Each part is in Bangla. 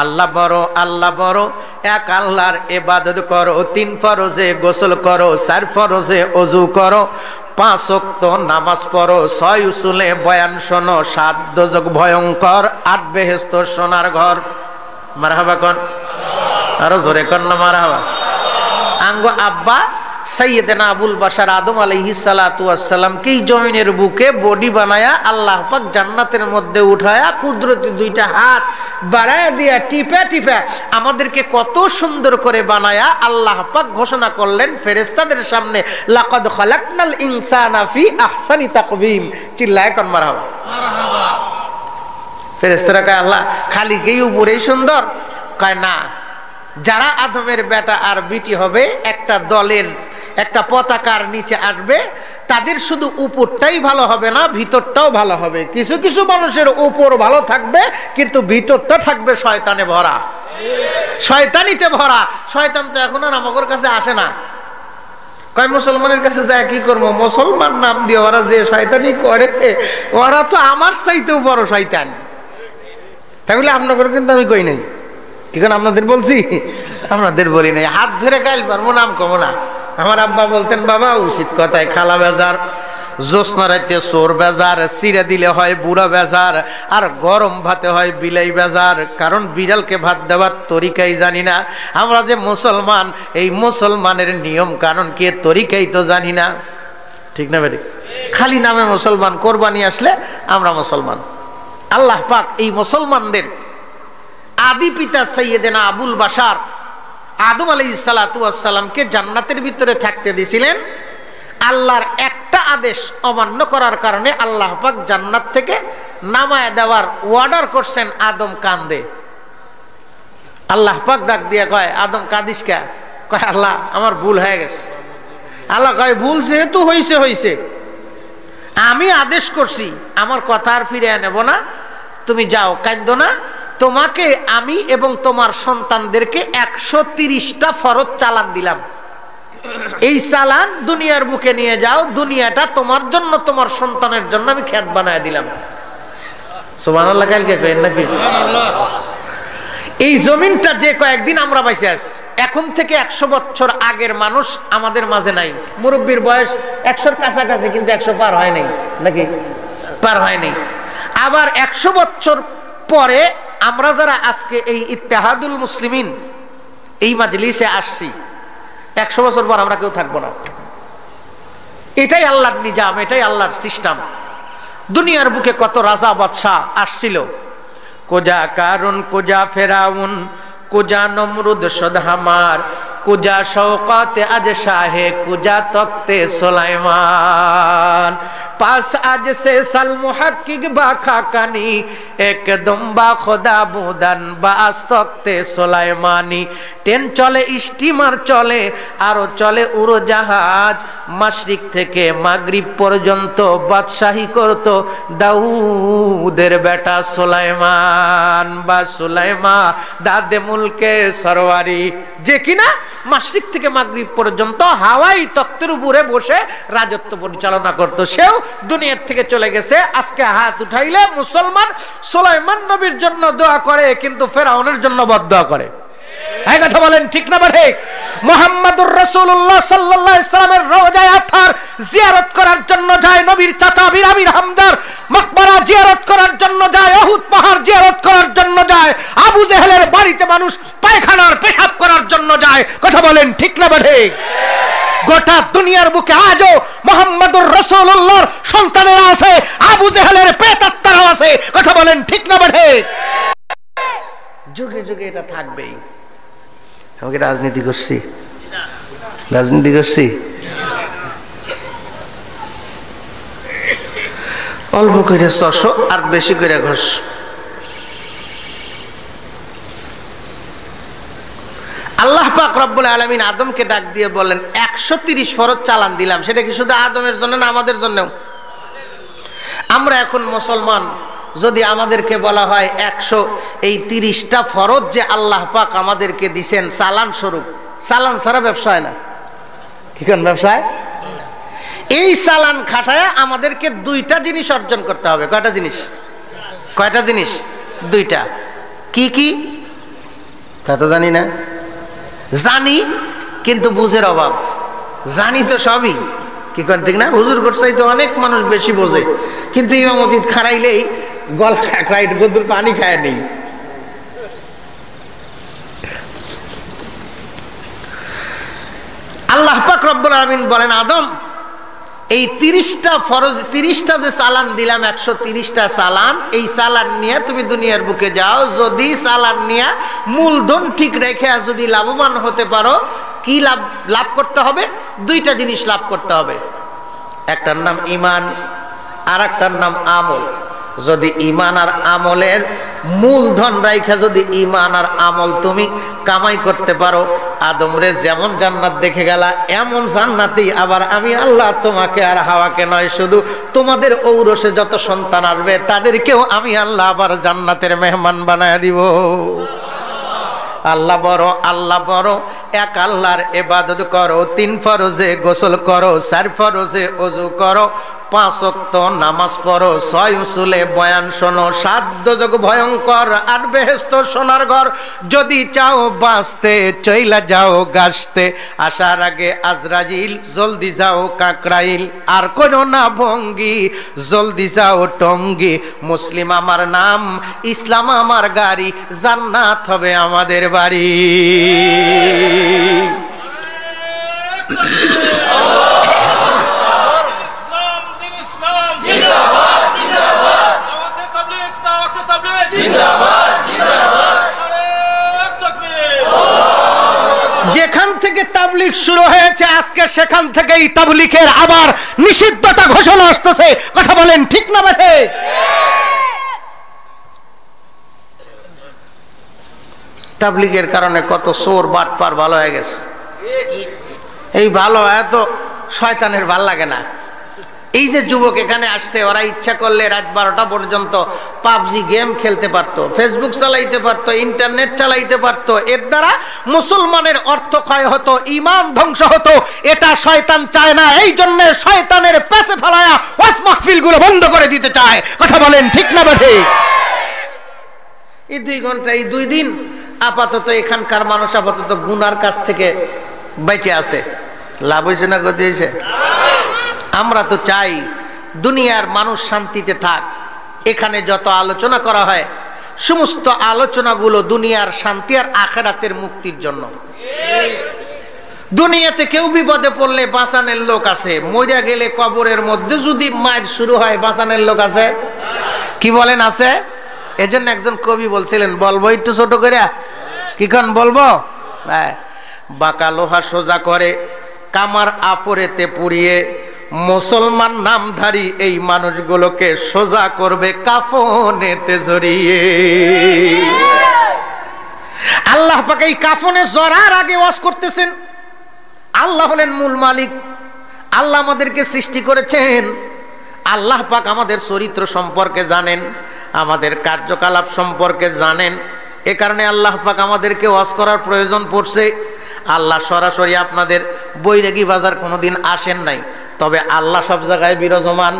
আল্লাহ বড়, আল্লাহ বড়, এক আল্লাহর ইবাদত করো, 3 ফরজে গোসল করো, 4 ফরজে ওযু করো, 5 ওয়াক্ত নামাজ পড়ো, 6 উসুলে বয়ান শোনো, 7 দোজখ ভয়ঙ্কর, 8 বেহেশত সোনার ঘর। মারহাবা কোন, আরো জোরে কোন না মারহাবা। আঙ্গো আব্বা সাইয়েদনা আবুল বাশার আদম আলাইহিস সালাতু ওয়াস সালামকে জমিনের বুকে বডি বানায়া আল্লাহ পাক জান্নাতের মধ্যে উঠায়া কুদরতি 2টা হাত বাড়ায়া দিয়া টিপা টিপা আমাদেরকে কত সুন্দর করে বানায়া আল্লাহ পাক ঘোষণা করলেন ফেরেশতাদের সামনে, লাকাদ খালাকনাল ইনসানা ফি আহসানি তাকওয়িম। চিল্লায় কোন মারহাবা। মারহাবা। ফেরেশতারা কয় আল্লাহ খালিকেই উপরেই সুন্দর? কয় না, যারা আদমের বেটা আর বিটি হবে, একটা দলের একটা পতাকার নিচে আসবে, তাদের শুধু উপরটাই ভালো হবে না, ভিতরটাও ভালো হবে। কিছু কিছু মানুষের উপর ভালো থাকবে কিন্তু ভিতরটা থাকবে শয়তানে ভরা, শয়তানিতে ভরা। শয়তান তো এখন আর আমাদের কাছে আসে না। কয় মুসলমানের কাছে যায় কি করবো, মুসলমান নাম দিয়ে ওরা যে শয়তানি করে, ওরা তো আমার চাইতেও বড় শয়তান। তাহলে আপনাদের কিন্তু আমি কই নাই, এখন আপনাদের বলছি, আপনাদের বলি নাই। হাত ধরে গাইল পারবো, নাম কমো না। আমার আব্বা বলতেন, বাবা উচিত কথায় খালা বেজার, জ্যোৎস্না রাতে চোর বেজার, চিড়ে দিলে হয় বুড়া বেজার, আর গরম ভাতে হয় বিলাই বেজার। কারণ বিড়ালকে ভাত দেওয়ার তরিকাই জানি না। আমরা যে মুসলমান, এই মুসলমানের নিয়ম কানুন কি তরিকাই তো জানি না। ঠিক না বেটি? খালি নামে মুসলমান, কোরবানি আসলে আমরা মুসলমান। আল্লাহ পাক এই মুসলমানদের আদি পিতা সাইয়েদনা আবুল বাশার আদম আলাইহিস সালাতু ওয়াস সালামকে জান্নাতের ভিতরে থাকতে দিয়েছিলেন। আল্লাহর একটা আদেশ অমান্য করার কারণে আল্লাহ পাক জান্নাত থেকে নামায় দেওয়ার অর্ডার করছেন। আদম কান্দে। আল্লাহ পাক ডাক দিয়ে কয়, আদম কাঁদিস কে? কয় আল্লাহ আমার ভুল হয়ে গেছে। আল্লাহ কয় ভুল যেহেতু হয়েছে হয়েছে, আমি আদেশ করছি, আমার কথা আর ফিরে নেব না, তুমি যাও, কাঁদো না। তোমাকে আমি এবং তোমার সন্তানদেরকে 130টা ফরজ চালান দিলাম। এই চালান দুনিয়ার বুকে নিয়ে যাও, দুনিয়াটা তোমার জন্য তোমার সন্তানের জন্য আমি খেত বানায় দিলাম। সুবহানাল্লাহ। কালকে কইেন নাকি? এই জমিনটা যে কয়েকদিন আমরা বাইসে আছি, এখন থেকে 100 বছর আগের মানুষ আমাদের মাঝে নাই। মুরব্বীর বয়স 100-র কাছাকাছি, কিন্তু 100 পার হয় নাই নাকি? পার হয় নাই। আবার 100 বছর পরে আমরা যারা আজকে এই ইত্তেহাদুল মুসলিমিন এই মাজলিসে আসছি, 100 বছর পর আমরা কেউ থাকবো না। এটাই আল্লাহর নিজাম, এটাই আল্লাহর সিস্টেম। দুনিয়ার বুকে কত রাজা বাদশাহ আসছিল, কোজা কারুন, কোজা ফেরাউন, কোজা নমরুদ সদহামার, কুজা শওকাতে আজ শাহে, কুজা তক্তে সুলাইমান। পাস আজ সে সাল মুহাক্কিক বা খাকানি, একদম বা খোদা বুদান বাস তক্তে সুলাইমানি। ট্রেন চলে, স্টিমার চলে, আরো চলে উড়োজাহাজ। মাশরিক থেকে মাগরিব পর্যন্ত বাদশাহী করত দাউদের বেটা সুলাইমান বা সুলাইমা দাদে মুলকে সরওয়ারি, যে কিনা মাশরিক থেকে মাগরিব পর্যন্ত হাওয়াই তক্তের উপরে বসে রাজত্ব পরিচালনা করত। সেও দুনিয়ার থেকে চলে গেছে। আজকে হাত উঠাইলে মুসলমান সুলাইমান নবীর জন্য দোয়া করে, কিন্তু ফেরাউনের জন্য বদদোয়া করে। এই কথা বলেন ঠিক না? ঠিক। মুহাম্মাদুর রাসূলুল্লাহ সাল্লাল্লাহু আলাইহি সাল্লামের রওজায়ে আতহার জিয়ারত করার জন্য যায়, নবীর চাচা আমির হামদার মাকবারা জিয়ারত করার জন্য যায়, উহুদ পাহাড় জিয়ারত করার জন্য যায়, আবু জেহেলের বাড়িতে মানুষ পায়খানার পেশাব করার জন্য যায়। কথা বলেন ঠিক না? ঠিক। গোটা দুনিয়ার বুকে আজও মুহাম্মাদুর রাসূলুল্লাহর সন্তানেরা আছে, আবু জেহেলের প্রেতাত্মারা আছে। কথা বলেন ঠিক না? ঠিক। যুগে যুগে এটা থাকবেই। আমাকে রাজনীতি করছি, রাজনীতি করছি, অল্প করে 600 আর বেশি করে ঘষ। আল্লাহ পাক রব্বুল আলামিন আদমকে ডাক দিয়ে বলেন 130 ফরজ চালান দিলাম। সেটা কি শুধু আদমের জন্য না আমাদের জন্যও? আমরা এখন মুসলমান, যদি আমাদেরকে বলা হয় 130টা ফরজ যে আল্লাহ পাক আমাদেরকে দিছেন চালান স্বরূপ, চালান ছাড়া ব্যবসা হয় না। কি কোন ব্যবসায়? এই চালান খাটায় আমাদেরকে 2টা জিনিস অর্জন করতে হবে। কয়টা জিনিস? কয়টা জিনিস? 2টা। কি কি? তা তো জানি না, জানি কিন্তু বুঝের অভাব। জানি তো সবই, কি করেন ঠিক না? হুজুর করছাই তো অনেক মানুষ বেশি বোঝে, কিন্তু ইমামতি খাড়াইলেই গলা খাড়াই গদুর পানি খায় নেই। আল্লাহ পাক রব্বুল আলামিন বলেন, আদম এই 30টা ফরজ, 30টা যে চালান দিলাম, 130টা চালান, এই চালান নিয়ে তুমি দুনিয়ার বুকে যাও। যদি চালান নিয়ে মূলধন ঠিক রেখে আর যদি লাভবান হতে পারো, কি লাভ করতে হবে? 2টা জিনিস লাভ করতে হবে। একটার নাম ঈমান, আর একটার নাম আমল। যদি ঈমান আর আমলের মূলধন রাইখা যদি ঈমান আর আমল তুমি কামাই করতে পারো, আদমরে যেমন জান্নাত দেখে গেলা এমন জান্নাতেই আবার আমি আল্লাহ তোমাকে আর হাওয়াকে নয়, শুধু তোমাদের ঔরসে যত সন্তান আসবে তাদেরকেও আমি আল্লাহ আবার জান্নাতের মেহমান বানায় দিব। আল্লাহ বড়, আল্লাহ বড়, এক আল্লাহর ইবাদত করো, 3 ফরজে গোসল করো, 4 ফরজে ওযু করো, 5 ওয়াক্ত নামাজ পড়ো, 6 উসুলে বয়ান শোনো, 7 দোজখ ভয়ঙ্কর, 8 বেহেশত সোনার ঘর। যদি চাও বাঁচতে চইলা যাও গাছতে, আসার আগে আজরাইল, জলদি যাও কাকরাইল, আর কোনো না ভঙ্গি, জলদি যাও টঙ্গি। মুসলিম আমার নাম, ইসলাম আমার গাড়ি, জান্নাত হবে আমাদের বাড়ি। যেখান থেকে তাবলীগ শুরু হয়েছে আজকে সেখান থেকেই তাবলীগের আবার নিষিদ্ধতা ঘোষণা আসতেছে। কথা বলেন ঠিক না বেঠে? তাবলীগের কারণে কত চোর বাটপার ভালো হয়ে গেছে। এই ভালো এত শয়তানের ভাল লাগে না। এই যে যুবক এখানে আসছে, ওরা ইচ্ছা করলে রাত 12টা পর্যন্ত পাবজি গেম খেলতে পারতো, ফেসবুক চালাইতে পারতো, ইন্টারনেট চালাইতে পারতো। এর দ্বারা মুসলমানের অর্থ ক্ষয় হতো, ঈমান ধ্বংস হতো। এটা শয়তান চায় না, এই জন্য শয়তানের পেছে ফেলায়া ওয়াজ মাহফিল গুলো বন্ধ করে দিতে চায়। কথা বলেন ঠিক না বেঠে? এই 2 ঘন্টা, এই 2 দিন আপাতত এখানকার মানুষ আপাতত গুনার কাছ থেকে বেঁচে আছে। লাভ হয়েছে না ক্ষতি হয়েছে? আমরা তো চাই দুনিয়ার মানুষ শান্তিতে থাক। এখানে যত আলোচনা করা হয় সমস্ত আলোচনাগুলো দুনিয়ার শান্তি আর আখিরাতের মুক্তির জন্য। দুনিয়াতে কেউ বিপদে পড়লে বাঁচানোর লোক আছে, মরিয়া গেলে কবরের মধ্যে যদি মার শুরু হয় বাঁচানোর লোক আছে? কি বলেন আছে? এজন্য একজন কবি বলছিলেন, বলবো একটু ছোট করে? কিখন বলবো? হ্যাঁ, বাঁকা লোহা সোজা করে কামার আপরেতে পুড়িয়ে, মুসলমান নামধারী এই মানুষগুলোকে সোজা করবে কাফনেতে জড়িয়ে। আল্লাহ পাক এই কাফনে জড়ার আগে ওয়াজ করতেছেন। আল্লাহ হলেন মূল মালিক, আল্লাহ আমাদেরকে সৃষ্টি করেছেন, আল্লাহ পাক আমাদের চরিত্র সম্পর্কে জানেন, আমাদের কার্যকলাপ সম্পর্কে জানেন। এ কারণে আল্লাহ পাক আমাদেরকে ওয়াজ করার প্রয়োজন পড়ছে। আল্লাহ সরাসরি আপনাদের বৈরাগী বাজার কোনোদিন আসেন নাই, তবে আল্লাহ সব জায়গায় বিরাজমান।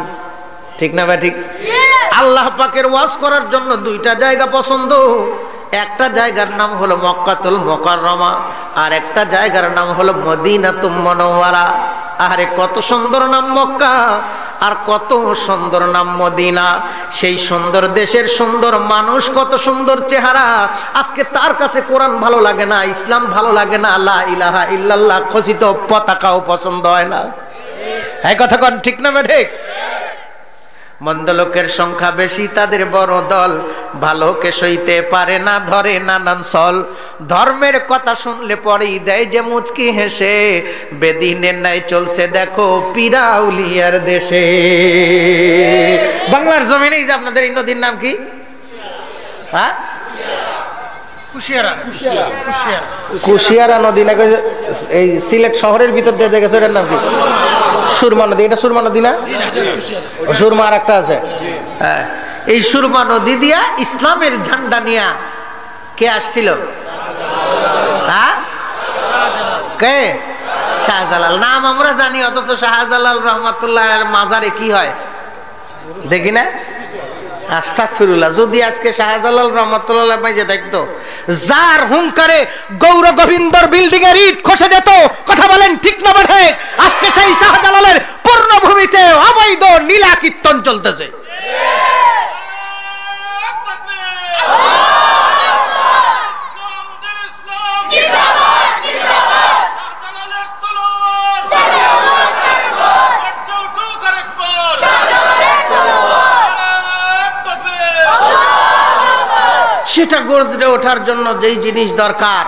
ঠিক না ভাই? ঠিক। আল্লাহ পাকের ওয়াজ করার জন্য 2টা জায়গা পছন্দ। একটা জায়গার নাম হলো মক্কাতুল মুকাররমা, আর একটা জায়গার নাম হলো মদিনাতুল মুনাওয়ারা। আরে কত সুন্দর নাম মক্কা, আর কত সুন্দর নাম মদিনা। সেই সুন্দর দেশের সুন্দর মানুষ, কত সুন্দর চেহারা। আজকে তার কাছে কোরআন ভালো লাগে না, ইসলাম ভালো লাগে না, লা ইলাহা ইল্লাল্লাহ খচিত পতাকাও পছন্দ হয় না। এই কথা কোন ঠিক না ঠিক? মন্দ লোকের সংখ্যা বেশি, তাদের বড় দল, ভালোকে সইতে পারে না, ধরে নানান ছল। ধর্মের কথা শুনলে পরেই দেয় যে মুচকি হেসে, বেদিনের নাই চলছে দেখো পিরাউলিয়ার দেশে। বাংলার জমিনে যে আপনাদের এই নদীর নাম কি? হ্যাঁ, কুশিয়ারা নদী নাকি? এই সিলেট শহরের ভিতর দিয়ে গেছে, এটার নাম কি? সুরমা নদী। এটা সুরমা নদী না? সুরমা আর একটা আছে। হ্যাঁ, এই সুরমা নদী দিয়া ইসলামের ঝান্ডা নিয়া কে আসছিল? হ্যাঁ, কে? শাহজালাল। নাম আমরা জানি, অথচ শাহজালাল রহমাতুল্লাহ আলাইহির মাজারে কি হয় দেখি না? আস্তাগফিরুল্লাহ। যদি আজকে শাহজালাল রহমাতুল্লাহ ভাই যে দেখতো, যার হুঙ্কারে গৌর গোবিন্দর বিল্ডিং এর ইট খসে যেত, কথা বলেন ঠিক না বলে? আজকে সেই শাহজালালের পূর্ণভূমিতে অবৈধ লীলা কীর্তন চলতেছে। সেটা গর্জে ওঠার জন্য যেই জিনিস দরকার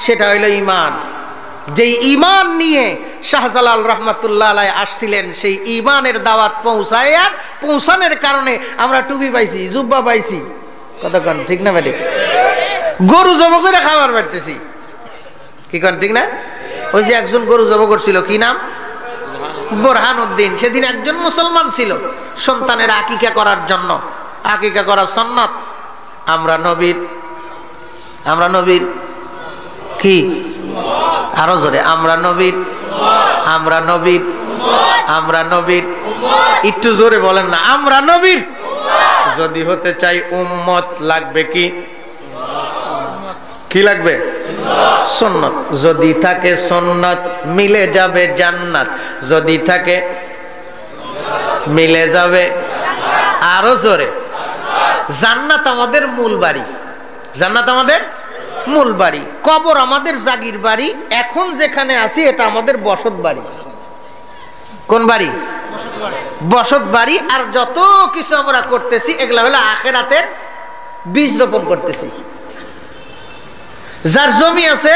সেটা হইল ঈমান। যেই ঈমান নিয়ে শাহজালাল রহমাতুল্লাহ আলাইহি আসছিলেন, সেই ঈমানের দাওয়াত পৌঁছানোর কারণে আমরা টুপি পাইছি, জুব্বা পাইছি, কতক্ষণ ঠিক না ভাই? গরু জব করে খাবার পারতেছি, কি কন ঠিক না? ওই যে একজন গরু জব করছিল, কি নাম? বোরহানউদ্দিন। সেদিন একজন মুসলমান ছিল সন্তানের আকিকা করার জন্য। আকিকা করা সুন্নাত। আমরা নবীর কি আরো জোরে, আমরা নবীর একটু জোরে বলেন না, আমরা নবীর। যদি হতে চাই উম্মত লাগবে কি লাগবে? সুন্নাত। যদি থাকে সুন্নাত মিলে যাবে জান্নাত, যদি থাকে মিলে যাবে আরো জোরে জান্নাত। আমাদের মূল বাড়ি, জান্নাত আমাদের মূল বাড়ি। কবর আমাদের জাগির বাড়ি। এখন যেখানে আছি এটা আমাদের বসত বাড়ি। কোন বাড়ি? বসত বাড়ি। আর যত কিছু আমরা করতেছি এগুলা হলো আখিরাতের বীজ রোপণ করতেছি। যার জমি আছে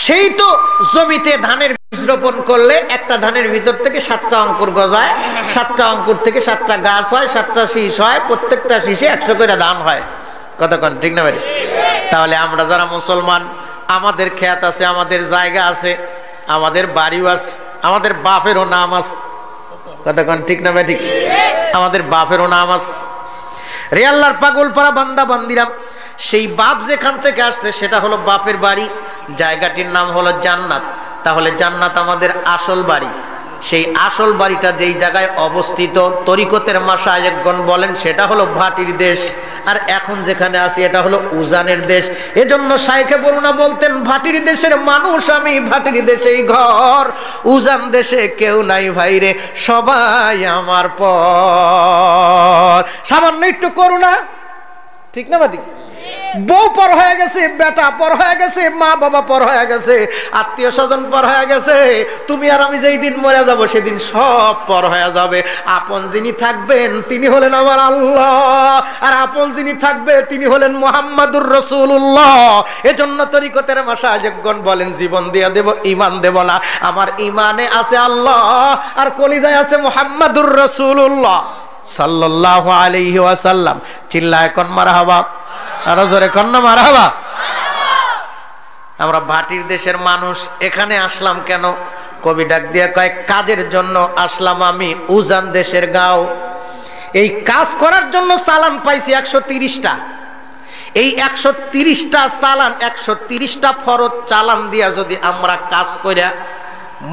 সেই তো জমিতে ধানের বীজ রোপণ করলে একটা ধানের ভিতর থেকে 7টা অঙ্কুর গজায়, 7টা অঙ্কুর থেকে 7টা গাছ হয়, 7টা শীষ হয়, প্রত্যেকটা শীষে 100 করে ধান হয়। কতক্ষণ ঠিক না ভাই? তাহলে আমরা যারা মুসলমান, আমাদের ক্ষেত আছে, আমাদের জায়গা আছে, আমাদের বাড়িও আছে, আমাদের বাপেরও নাম আছে। কতক্ষণ ঠিক না ভাই? ঠিক। আমাদের বাপেরও নাম আছে। রে আল্লাহর পাগল পারা বান্দা বান্দিরাম, সেই বাপ যেখান থেকে আসছে সেটা হলো বাপের বাড়ি, জায়গাটির নাম হলো জান্নাত। তাহলে জান্নাত আমাদের আসল বাড়ি। সেই আসল বাড়িটা যেই জায়গায় অবস্থিত, তরিকতের মাশায়েখগণ বলেন সেটা হলো ভাটির দেশ। আর এখন যেখানে আছি এটা হলো উজানের দেশ। এজন্য শাইখে বরুণা বলতেন, ভাটির দেশের মানুষ আমি, ভাটির দেশেই ঘর, উজান দেশে কেউ নাই ভাইরে, সবাই আমার পর। সামান্য একটু করুণা, ঠিক না ভাই? বউ পর হয়ে গেছে, বেটা পর হয়ে গেছে, মা বাবা পর হয়ে গেছে, আত্মীয় স্বজন পর হয়ে গেছে। তুমি আর আমি যেই দিন মরে যাব সেদিন সব পর হয়ে যাবে। আপন যিনি থাকবেন তিনি হলেন আমার আল্লাহ, আর আপন যিনি থাকবে তিনি হলেন মুহাম্মাদুর রাসূলুল্লাহ। এজন্য তরিকতের মাশায়েখগণ বলেন, জীবন দিয়ে দেব, ঈমান দেব না। আমার ঈমানে আছে আল্লাহ, আর কলিজায় আছে মুহাম্মাদুর রাসূলুল্লাহ সাল্লাল্লাহু আলাইহি ওয়াসাল্লাম। চিল্লায় কোন মারহাবা, আরো জোরে কোন মারহাবা। আমরা ভাটির দেশের মানুষ। এখানে আসলাম কেন? কবি ডাক দিয়ে কয়, কাজের জন্য আসলাম আমি উজান দেশের গাঁও। এই কাজ করার জন্য চালান পাইছি 130টা। এই 130টা চালান, 130টা ফরজ চালান দিয়া যদি আমরা কাজ কইরা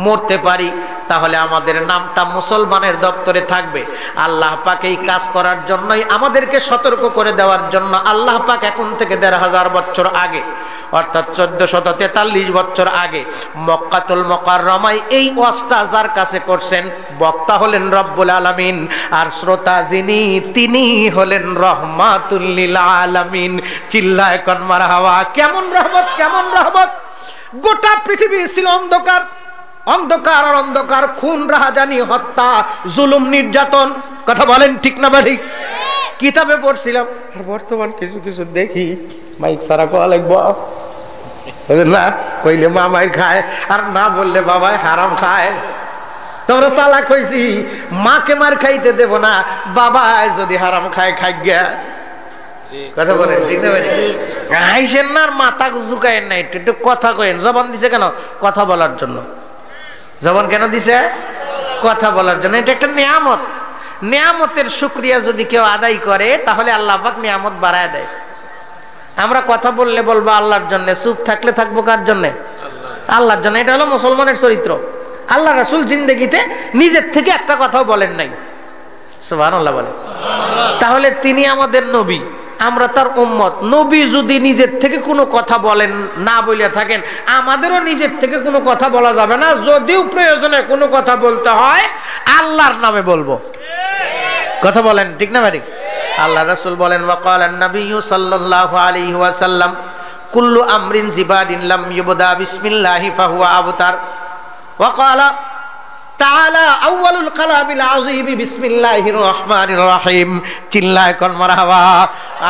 মরতে পারি তাহলে আমাদের নামটা মুসলমানের দপ্তরে থাকবে। আল্লাহ পাক এই কাজ করার জন্যই আমাদেরকে সতর্ক করে দেওয়ার জন্য আল্লাহ পাক এখন থেকে 1500 বছর আগে, অর্থাৎ 1443 বছর আগে মক্কাতুল মুকাররমায় এই ওয়াজটা যার কাছে করছেন, বক্তা হলেন রব্বুল আলামিন, আর শ্রোতা যিনি তিনি হলেন রহমাতুল লিল আলামিন। চিল্লায় কোন মারহাবা। কেমন রহমত, কেমন রহমত! গোটা পৃথিবী ছিল অন্ধকার, অন্ধকার আর অন্ধকার, খুন, রাহাজানি, হত্যা, জুলুম, নির্যাতন। কথা বলেন ঠিক না ভাই? কিতাবে পড়ছিলাম। আর বর্তমান কিছু কিছু দেখি মাইক সারা কোয়া লাগবো না, কইলে মা মাইর খায়, আর না বললে বাবাই হারাম খায়। তোমরা চালাক হইছি, মাকে মার খাইতে দেব না, বাবাই যদি হারাম খায় খাই গিয়া। কথা বলেন ঠিক না ভাই? হাইছেন না, আর মাথা ঝুঁকায়েন না, একটু কথা কয়েন। জবান দিছে কেন? কথা বলার জন্য। জবান কেন দিছে? কথা বলার জন্য। এটা একটা নিয়ামত। নিয়ামতের শুকরিয়া যদি কেউ আদায় করে তাহলে আল্লাহ পাক নিয়ামত বাড়ায় দেয়। আমরা কথা বললে বলবো আল্লাহর জন্য, চুপ থাকলে থাকবো কার জন্য? আল্লাহর জন্য। এটা হলো মুসলমানের চরিত্র। আল্লাহ রাসূল জিন্দেগিতে নিজের থেকে একটা কথাও বলেন নাই। সুবহানাল্লাহ বলেন। তাহলে তিনি আমাদের নবী, আমরা তার উম্মত। নবী যদি নিজের থেকে কোনো কথা বলেন না বলে থাকেন, আমাদেরও নিজের থেকে কোনো কথা বলা যাবে না। যদিও প্রয়োজনে কোনো কথা বলতে হয় আল্লাহর নামে বলবো। কথা বলেন ঠিক না ভাই? আল্লাহ রাসূল বলেন ওয়াকালান নাবিয়্যু সাল্লাল্লাহু আলাইহি ওয়াসাল্লাম কুল্লু আমরিন জিবাদিন লাম ইউবদা বিসমিল্লাহি ফাহুয়া আবতার। ওয়াকালা তাআলা আউয়ালুল কালামিল আযীম বিসমিল্লাহির রহমানির রহিম। চিল্লায় কোন মারহাবা।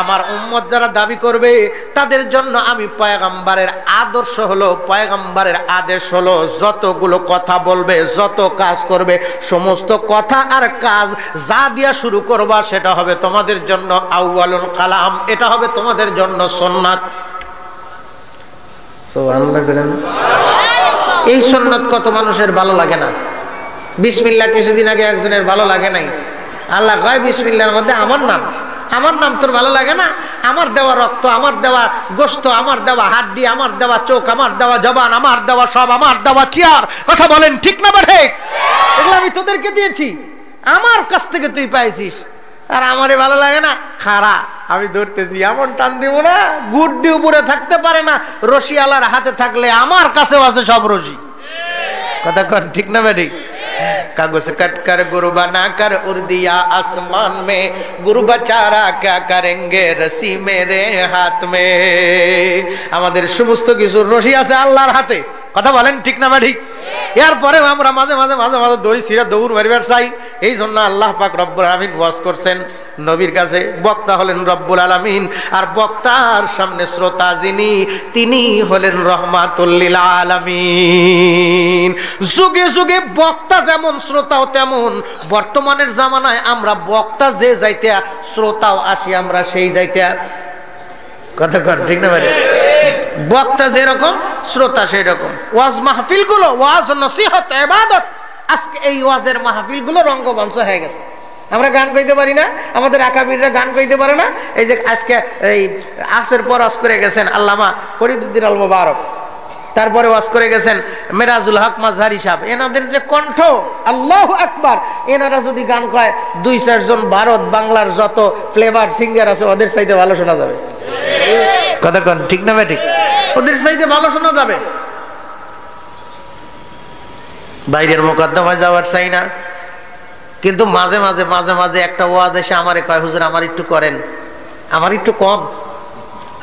আমার উম্মত যারা দাবি করবে তাদের জন্য আমি পয়গম্বরের আদর্শ হলো, পয়গম্বরের আদেশ হলো, যতগুলো কথা বলবে, যত কাজ করবে, সমস্ত কথা আর কাজ যা দিয়া শুরু করবা সেটা হবে তোমাদের জন্য আউয়ালুল কালাম, এটা হবে তোমাদের জন্য সুন্নাত। সুবহানাল্লাহ বলেন। এই সুন্নাত কত মানুষের ভালো লাগে না। বিসমিল্লাহ কিছুদিন আগে একজনের ভালো লাগে নাই। আল্লাহ কয় বিসমিল্লাহর মধ্যে আমার নাম, আমার নাম তোর ভালো লাগে না? আমার দেওয়া রক্ত, আমার দেওয়া গোশত, আমার দেওয়া হাড্ডি, আমার দেওয়া চোখ, আমার দেওয়া জবান, আমার দেওয়া সব, আমার দেওয়া চেয়ার। কথা বলেন ঠিক না বাঠে? এগুলো আমি তোদেরকে দিয়েছি, আমার কাছ থেকে তুই পাইছিস, আর আমারে ভালো লাগে না। খারা আমি ধরতেছি, এমন টান দিব না গুড্ডি উপরে থাকতে পারে না, রশিয়ালার হাতে থাকলে আমার কাছেও আছে সব রশি। কথা কন ঠিক না বেটি? कागज कट कर गुरु बना कर उड़ दिया आसमान में, गुरु बेचारा क्या करेंगे रस्सी मेरे हाथ में। আমাদের সমস্ত কিছু রশি আছে আল্লাহর হাতে। কথা বলেন ঠিক না ঠিক? এরপরে আমরা মাঝে মাঝে মাঝে মাঝে দড়ি ছিঁড়ে দৌড় মারিবার চাই। এই জন্য আল্লাহ পাক রব্বুল আলামিন ওয়াজ করছেন নবীর কাছে। বক্তা হলেন রব্বুল আলামিন, আর বক্তার সামনে শ্রোতা যিনি, তিনি হলেন রহমাতুল লিল আলামিন। যুগে যুগে বক্তা যেমন শ্রোতাও তেমন। বর্তমানের জামানায় আমরা বক্তা যে যাইতে, শ্রোতাও আসি আমরা সেই যাইতে। কথা কর ঠিক না ভাই? বক্তা যেরকম শ্রোতা সেই রকম। ওয়াজ মাহফিল গুলো, ওয়াজ নসিহত ইবাদত, আজকে এই ওয়াজের মাহফিল গুলো রঙ্গমঞ্চ হয়ে গেছে। আমরা গান গাইতে পারি না, আমাদের আকাবিররা গান গাইতে পারে না। এই যে আজকে এই আসের পর ওয়াজ করে গেছেন আল্লামা ফরিদউদ্দিন আল মুবারক, তারপরে ওয়াজ করে গেছেন মেরাজুল হক মাযহারি সাহেব। এনাদের যে কণ্ঠ, আল্লাহু আকবার, এনারা যদি গান গায় 2-4 জন ভারত বাংলার যত ফ্লেভার সিঙ্গার আছে ওদের চাইতে ভালো শোনা যাবে। কথা কোন ঠিক না ঠিক? ওদের চাইতে ভালো শোনা যাবে। বাইরের মোকদ্দমায় যাওয়ার চাই না, কিন্তু মাঝে মাঝে মাঝে মাঝে একটা ওয়াজ এসে আমারে কয় হুজুর আমার একটু করেন, আমার একটু কম,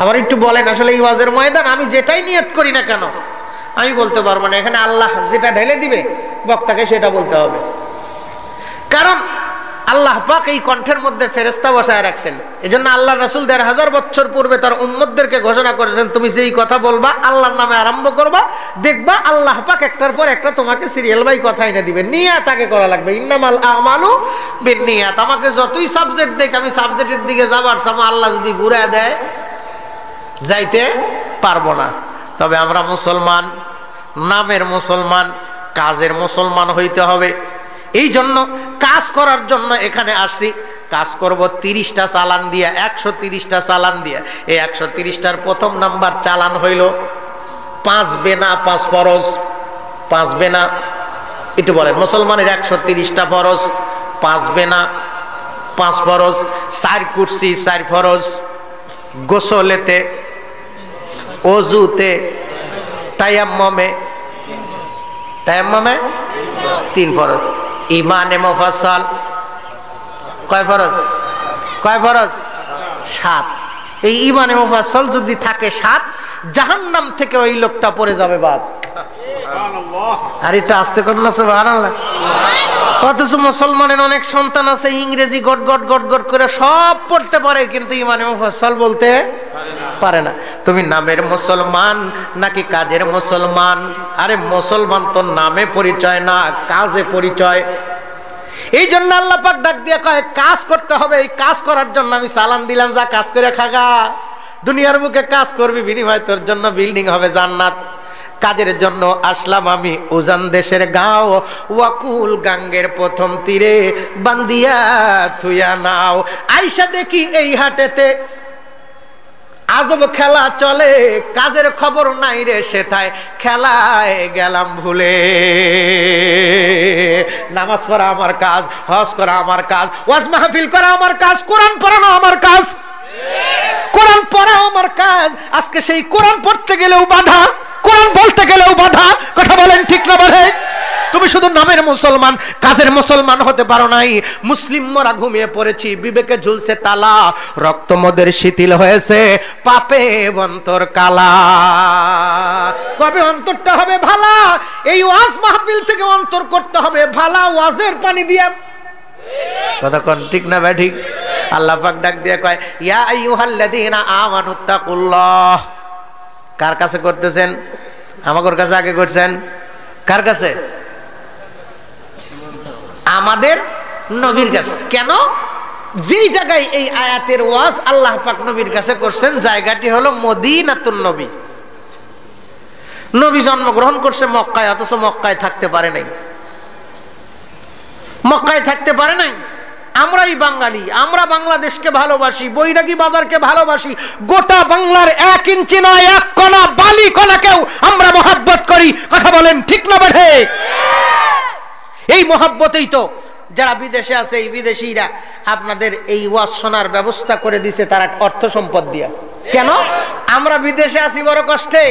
আমার একটু বলেন। আসলে এই ওয়াজের ময়দান আমি যেটাই নিয়ত করি না কেন আমি বলতে পারবো না। এখানে আল্লাহ যেটা ঢেলে দিবে বক্তাকে সেটা বলতে হবে। কারণ আল্লাহ পাক এই কণ্ঠের মধ্যে ফেরেশতা বসায় রাখছেন। এজন্য আল্লাহ রাসূল ১৫০০ বছর পূর্বে তার উম্মতদেরকে ঘোষণা করেছেন, তুমি যেই কথা বলবা আল্লাহর নামে আরম্ভ করবা, দেখবা আল্লাহ পাক একটার পর একটা তোমাকে সিরিয়াল বাই কথা এনে দিবে। নিয়াত আগে করা লাগবে। ইন্নামাল আমালু বিন্নিয়াত। আমাকে যতই সাবজেক্ট দেখ, আমি সাবজেক্টের দিকে যাবার সময় আল্লাহ যদি ঘুরে দেয় যাইতে পারবো না। তবে আমরা মুসলমান, নামের মুসলমান, কাজের মুসলমান হইতে হবে। এই জন্য কাজ করার জন্য এখানে আসছি। কাজ করব 30টা চালান দিয়ে, 130টা চালান দিয়ে। এই 130টার প্রথম নাম্বার চালান হইল 5 বেনা 5 ফরজ। 5 বেনা একটু বলেন, মুসলমানের 130টা ফরজ, 5 বেনা 5 ফরজ, 4 কুরসি 4 ফরজ, গোসলেতে, ওযুতে, তায়াম্মুমে 3 ফরজ। ইমানে মুফাসসাল কয় ফরজ? কয় ফরজ? 7। এই ইমানে মুফাসসাল যদি থাকে 7, জাহান্নাম থেকে ওই লোকটা পড়ে যাবে বাদ। আর এটা আস্তে করেন না সুবহানাল্লাহ। অথচ মুসলমানের অনেক সন্তান আছে ইংরেজি গট গট গট গট করে সব পড়তে পারে, কিন্তু ইমানে মুফাসসাল বলতে পারে না। তুমি নামের মুসলমান নাকি কাজের মুসলমান? আরে মুসলমান তো নামে পরিচয় না, কাজে পরিচয়। এই জন্য আল্লাহ পাক ডাক দিয়ে কয় কাজ করতে হবে। এই কাজ করার জন্য আমি চালান দিলাম, যা কাজ করে খাগা। দুনিয়ার বুকে কাজ করবি, বিনিময় তোর জন্য বিল্ডিং হবে জান্নাত। কাজের জন্য আসলাম আমি উজান দেশের গাঁও, ওয়াকুল গাঙ্গের প্রথম তীরে বান্দিয়া থুয়া নাও। আইসা দেখি এই হাটেতে আজব খেলা চলে, কাজের খবর নাই রে সেথায়, খেলায় গেলাম ভুলে। নামাজ পড়া আমার কাজ, হজ করা আমার কাজ, ওয়াজ মাহফিল করা আমার কাজ, কোরআন পড়ানো আমার কাজ, কোরআন পড়া আমার কাজ। আজকে সেই কোরআন পড়তে গেলেও বাধা, কোরআন বলতে গেলেও বাধা। কথা বলেন ঠিক না বলে? তুমি শুধু নামের মুসলমান, কাজের মুসলমান হতে পারো নাই। মুসলিম মোরা ঘুমিয়ে পড়েছি, বিবেকে ঝুলছে তালা, রক্ত মোদের শিথিল হয়েছে, পাপে অন্তর কালা। কবে অন্তরটা হবে ভালা? এই ওয়াজ মাহফিল থেকে অন্তর করতে হবে ভালা, ওয়াজের পানি দিয়া। কথা কোন ঠিক না ভাই? ঠিক। আল্লাহ পাক ডাক দিয়ে কয়, ইয়া আইয়ুহাল্লাযীনা আমানুত্তাকুল্লাহ। কার কাছে করতেছেন? আমাদের কাছে আগে করছেন। কার কাছে? আমাদের নবীর কাছে। কেন? যেই জায়গায় এই আয়াতের ওয়াজ আল্লাহ পাক নবীর কাছে করছেন, জায়গাটি হলো মদিনাতুন নবী। নবী জন্মগ্রহণ করছে মক্কায়, অথচ মক্কায় থাকতে পারে নাই, মক্কায় থাকতে পারে নাই। আমরাই বাঙালি, আমরা বাংলাদেশকে ভালোবাসি, বৈরাগী বাজারকে ভালোবাসি, গোটা বাংলার 1 ইঞ্চি নয় 1 কণা বালি কণাকেও আমরা মহব্বত করি। কথা বলেন ঠিক না বেঠে? এই মহব্বতেই তো যারা বিদেশে আছে, এই বিদেশিরা আপনাদের এই ওয়াজ শোনার ব্যবস্থা করে দিছে, তারা অর্থ সম্পদ দিয়া। কেন? আমরা বিদেশে আছি বড় কষ্টে,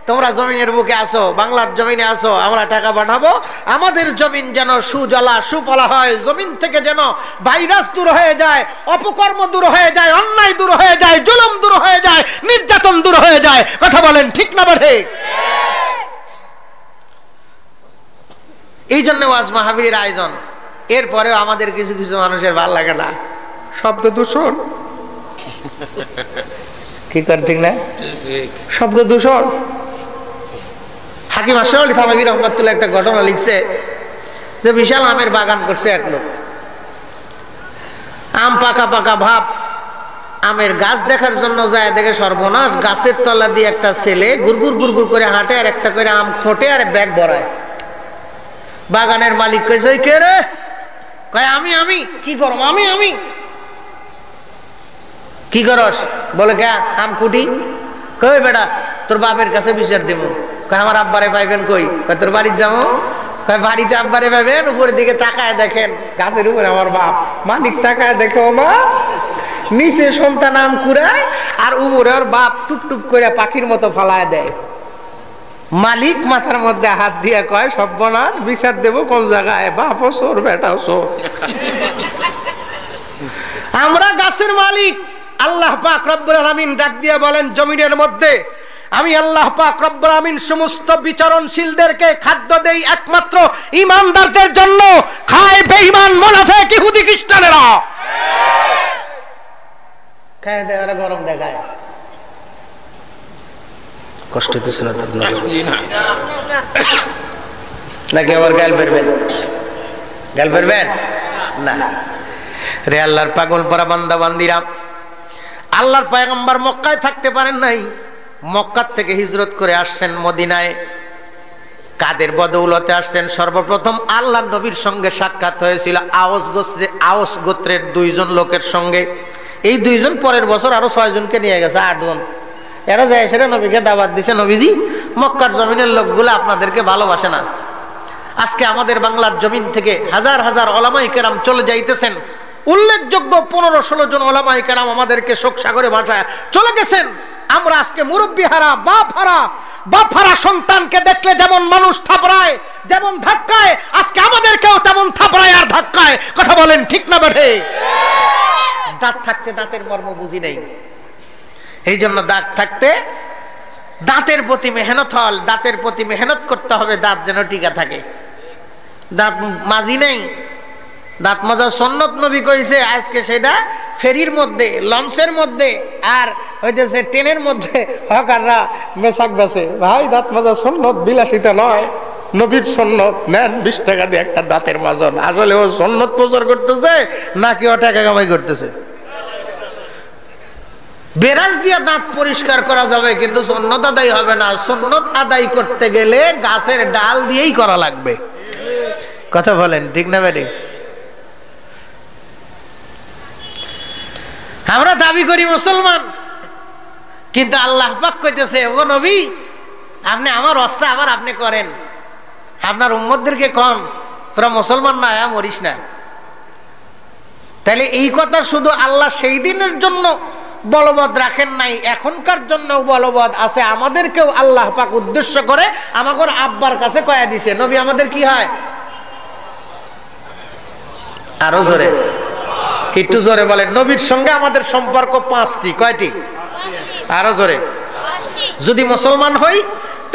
তোমরা জমিনের বুকে আসো, বাংলার জমিনে আসো, আমরা টাকা পাঠাবো, আমাদের জমিন যেন সুজলা সুফলা হয়, জমিন থেকে যেন ভাইরাস দূর হয়ে যায়, অপকর্ম দূর হয়ে যায়, অন্যায় দূর হয়ে যায়, জুলুম দূর হয়ে যায়, নির্যাতন দূর হয়ে যায়। কথা বলেন ঠিক না বলে? এই জন্য ওয়াজ মাহফিলের আয়োজন। এরপরেও আমাদের কিছু কিছু মানুষের ভালো লাগে না, শব্দ দূষণ। কি করে ঠিক না? শব্দ দূষণ। হাকিম আশরাফ আলী থানভী রহমাতুল্লাহ একটা ঘটনা লিখছে যে বিশাল আমের বাগান করছে এক লোক, আম পাকা পাকা ভাব, আমের গাছ দেখার জন্য যায়, দেখে সর্বনাশ, গাছের তলা দিয়ে একটা ছেলে গুড়গুড় গুড়গুড় করে হাঁটে আর একটা করে আম খোটে আর ব্যাগ ভরায়। বাগানের মালিক কইছে, কে রে? কয় আমি। আমি কি করব? আমি কি করস? বলে কে? আম খুঁটি। কই বেটা, তোর বাপের কাছে বিচার দেব। কয় আমার আব্বারে পাইবেন কই? কয় তোর বাড়ির যাবো। কয় বাড়িতে আব্বারে পাইবেন, উপরের দিকে তাকায় দেখেন গাছের উপরে আমার বাপ। মালিক তাকায় দেখে ও মা, নিচে সন্তান আম কুড়ায় আর উপরে ওর বাপ টুপ টুপ করে পাখির মতো ফালায় দেয়। মালিক মাথার মধ্যে হাত দিয়ে কয়, সর্বনাশ, বিচার দেব কোন জায়গায়? বাপও চোর, বেটাও চোর। আমরা গাছের মালিক। আল্লাহ পাক রব্বুল আলামিন ডাক দিয়ে বলেন, জমিনের মধ্যে আমি আল্লাহ পাক রব্বুল আলামিন সমস্ত বিচরণশীলদেরকে খাদ্য দেই একমাত্র ঈমানদারদের জন্য। খায় বেঈমান, মুনাফিক, ইহুদি খ্রিস্টানেরা। খায় দেয় আর গরম দেখায়। কষ্ট দিচ্ছে না নাকি? আবার গাল ফেরবেন? গাল ফেরবেন না রে। আল্লাহর পাগল পরা বান্দা বান্দিরা, আল্লাহর পয়গম্বর মক্কায় থাকতে পারেন নাই, মক্কা থেকে হিজরত করে আসছেন মদিনায়। কাদের বদৌলতে আসছেন? সর্বপ্রথম আল্লাহর নবীর সঙ্গে সাক্ষাৎ হয়েছিল আওস গোত্রের 2 জন লোকের সঙ্গে। এই 2 জন পরের বছর আরো 6 জনকে নিয়ে গেছে, 8 জন। এরা যায় সেটা নবীকে দাওয়াত দিছে, নবীজি মক্কার জমিনের লোকগুলো আপনাদেরকে ভালোবাসে না। আজকে আমাদের বাংলার জমিন থেকে হাজার হাজার ওলামায়ে কেরাম চলে যাইতেছেন। উল্লেখযোগ্য 15-16 জন ওলামায়ে কেরাম আমাদেরকে শোক সাগরে ভাষায় চলে গেছেন। আমরা আজকে মুরব্বি হারা, বাপ হারা সন্তানকে দেখলে যেমন মানুষ থাপড়ায়, যেমন ধাক্কায়, আজকে আমাদেরকেও তেমন থাপড়ায় আর ধাক্কায়। কথা বলেন ঠিক না বেঠে? দাঁত থাকতে দাঁতের মর্ম বুঝি নেই, এই জন্য দাঁত থাকতে দাঁতের প্রতি মেহনত হল, দাঁতের প্রতি মেহনত করতে হবে, দাঁত যেন টিকা থাকে। দাঁত মাজি নেই, দাঁত মাজা সুন্নত নবী কইছে। আজকে সেটা ফেরির মধ্যে, লঞ্চের মধ্যে আর হইতেছে ট্রেনের মধ্যে হকাররা মেশাক বেছে। ভাই দাঁত মাজা সুন্নত, বিলাসিতা নয়, নবীর সুন্নত। নেন 20 টাকা দিয়ে একটা দাঁতের মাজন। আসলে ও সুন্নত প্রচার করতেছে নাকি ও টাকা কামাই করতেছে? বেরাজ দিয়ে দাঁত পরিষ্কার করা যাবে, কিন্তু সুন্নত আদায় হবে না। সুন্নত আদায় করতে গেলে গাছের ডাল দিয়েই করা লাগবে। কথা বলেন ঠিক না বেটি? আমরা দাবি করি মুসলমান, কিন্তু আল্লাহ পাক কইতেছে, ও নবী, আপনি আমার হজটা আবার আপনি করেন, আপনার উম্মতদেরকে কন তোরা মুসলমান না হ্যাঁ মরিস না। তাহলে এই কথা শুধু আল্লাহ সেই দিনের জন্য বলবৎ রাখেন নাই, এখনকার জন্য বলবৎ আছে। আমাদেরকেও আল্লাহ পাক উদ্দেশ্য করে আমাদের আব্বার কাছে কয়া দিছে, নবী আমাদের কি হয়? আরো জোরে, একটু জোরে বলেন। নবীর সঙ্গে আমাদের সম্পর্ক 5টি। কয়টি? আরো জোরে। যদি মুসলমান হই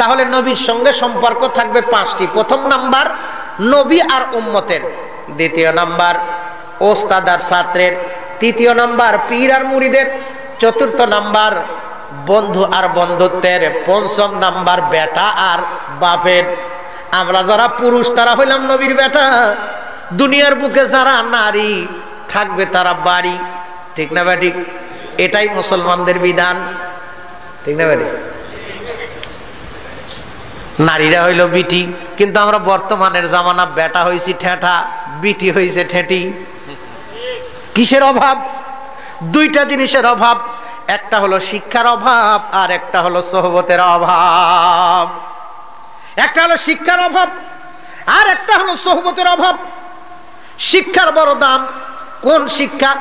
তাহলে নবীর সঙ্গে সম্পর্ক থাকবে 5টি। প্রথম নাম্বার নবী আর উম্মতের, দ্বিতীয় নাম্বার ওস্তাদ আর ছাত্রের, তৃতীয় নাম্বার পীর আর মুরিদের, চতুর্থ নাম্বার বন্ধু আর বন্ধুত্বের, পঞ্চম নাম্বার বেটা আর বাপের। আমরা যারা পুরুষ তারা হইলাম নবীর বেটা, দুনিয়ার বুকে যারা নারী থাকবে তারা বাড়ি। ঠিক না বেটি? এটাই মুসলমানদের বিধান। ঠিক না বেটি? নারীরা হইল বিটি, কিন্তু আমরা বর্তমানের জামানা বেটা হইছি ঠেঠা, বিটি হইছে ঠেটি। কিসের অভাব? 2টা জিনিসের অভাব, একটা হলো শিক্ষার অভাব আর একটা হলো সোহবতের অভাব। একটা হলো শিক্ষার অভাব আর একটা হলো সোহবতের অভাব। শিক্ষার বড় দাম। কোন শিক্ষা?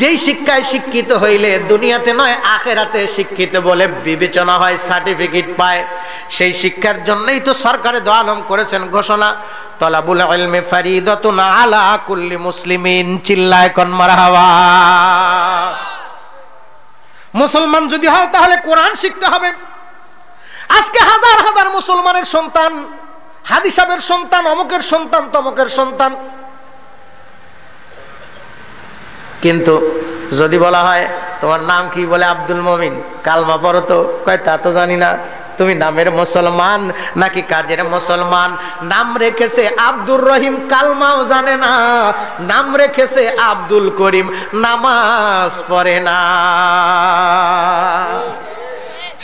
যেই শিক্ষায় শিক্ষিত হইলে দুনিয়াতে নয় আখেরাতে শিক্ষিত বলে বিবেচনা হয়, সার্টিফিকেট পায়, সেই শিক্ষার জন্যই তো সরকারে দো আলম করেছেন ঘোষণা, তলাবুল ইলমি ফারিদাতুন আলা কুল্লি মুসলিমিন। চিল্লায় কোন মারহাবা। মুসলমান যদি হও তাহলে কোরআন শিখতে হবে। আজকে হাজার হাজার মুসলমানের সন্তান, হাদি সাহেবের সন্তান, অমুকের সন্তান, তমুকের সন্তান, কিন্তু যদি বলা হয় তোমার নাম কি, বলে আব্দুল মমিন, কালমা পড়ো তো, কয় তা তো জানি না। তুমি নামের মুসলমান নাকি কাজের মুসলমান? নাম রেখেছে আব্দুর রহিম, কালমাও জানে না। নাম রেখেছে আব্দুল করিম, নামাজ পড়ে না।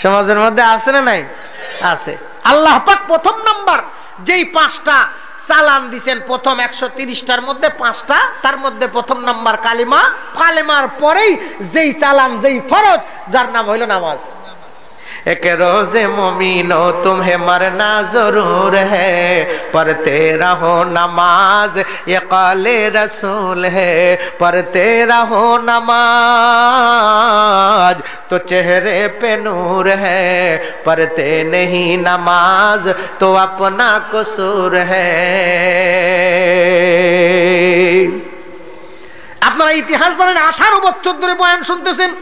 সমাজের মধ্যে আছে না নাই? আছে। আল্লাহ পাক প্রথম নাম্বার যেই 5টা চালান দিছেন, প্রথম 130টার মধ্যে 5টা, তার মধ্যে প্রথম নাম্বার কালিমা। কালিমার পরেই যেই চালান, যেই ফরজ, যার নাম হইল নামাজ। एक रोज़े मोमिनो तुम्हें मरना जरूर है, पढ़ते रहो नमाज ये काले रसूल है, पढ़ते रहो नमाज तो चेहरे पे नूर है, पढ़ते नहीं नमाज तो अपना कसूर है। আপনারা ইতিহাস জানেন, 18 বছর ধরে বয়ান শুনতেছেন।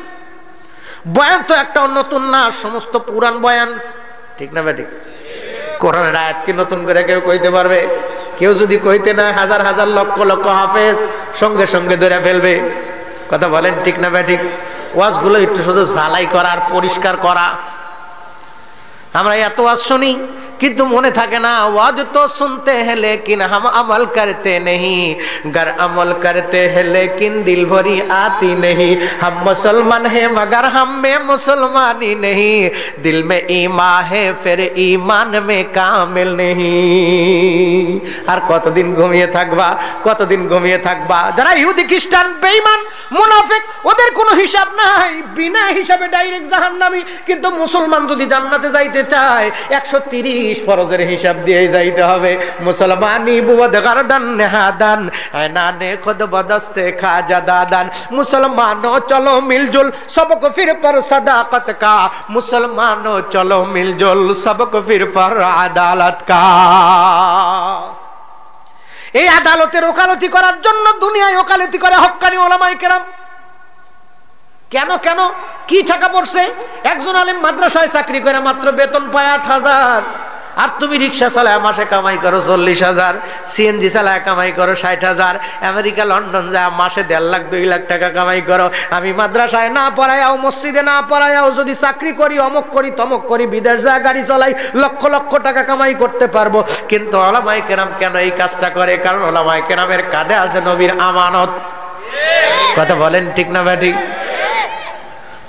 বয়ান তো একটা নতুন না, সমস্ত পুরান বয়ান। ঠিক না বেঠিক? কোরআনের আয়াত কি নতুন করে কেউ কইতে পারবে? কেউ যদি কইতে না, হাজার হাজার লক্ষ লক্ষ হাফেজ সঙ্গে সঙ্গে ধরে ফেলবে। কথা বলেন ঠিক না বেঠিক? ওয়াজগুলো একটু শুধু ঝালাই করা আর পরিষ্কার করা। আমরা এত ওয়াজ শুনি কিন্তু মনে থাকে না। ওয়াজ তো শুনতে हैं लेकिन हम अमल करते नहीं, गर अमल करते हैं लेकिन दिल भरी आती नहीं, हम मुसलमान हैं मगर हम में मुसलमानी नहीं, दिल में ईमान है फिर ईमान में कामिल नहीं। আর কতদিন ঘুমিয়ে থাকবা, কতদিন ঘুমিয়ে থাকবা? যারা ইহুদি খ্রিস্টান বেঈমান মুনাফিক, ওদের কোনো হিসাব নাই, বিনা হিসাবে ডাইরেক্ট জাহান্নামী। কিন্তু মুসলমান যদি জান্নাতে যাইতে চায় 130 ফরজের হিসাব দিয়ে যাইতে হবে। মুসলমানি বুবদ গরদান নেহাদান আয়নানে খুদ বদস্তে খাজা দাদান। মুসলমানো চলো মিলজুল সবকো ফির পর সদাকত কা, মুসলমানো চলো মিলজুল সবকো ফির পর আদালত কা। এই আদালতের ওকালতি করার জন্য দুনিয়ায় ওকালতি করে হক্কানি ওলামায়ে কেরাম। কেন কেন কি টাকা পড়ছে? একজন আলেম মাদ্রাসায় চাকরি করে মাত্র বেতন পায় 8,000, আর তুমি রিক্সা চালায় মাসে কামাই করো 40,000, সিএনজি চালায় কামাই করো 60,000, আমেরিকা লন্ডন যায় মাসে 1.5 লাখ 2 লাখ টাকা কামাই করো। আমি মাদ্রাসায় না পড়ায়াও, মসজিদে না পড়ায়াও, যদি চাকরি করি, অমুক করি, তমুক করি, বিদেশ যায় গাড়ি চলাই, লক্ষ লক্ষ টাকা কামাই করতে পারবো। কিন্তু ওলামায়ে কেরাম কেন এই কাজটা করে? কারণ ওলামায়ে কেরামের কাঁধে আছে নবীর আমানত। কথা বলেন ঠিক না ব্যাটি?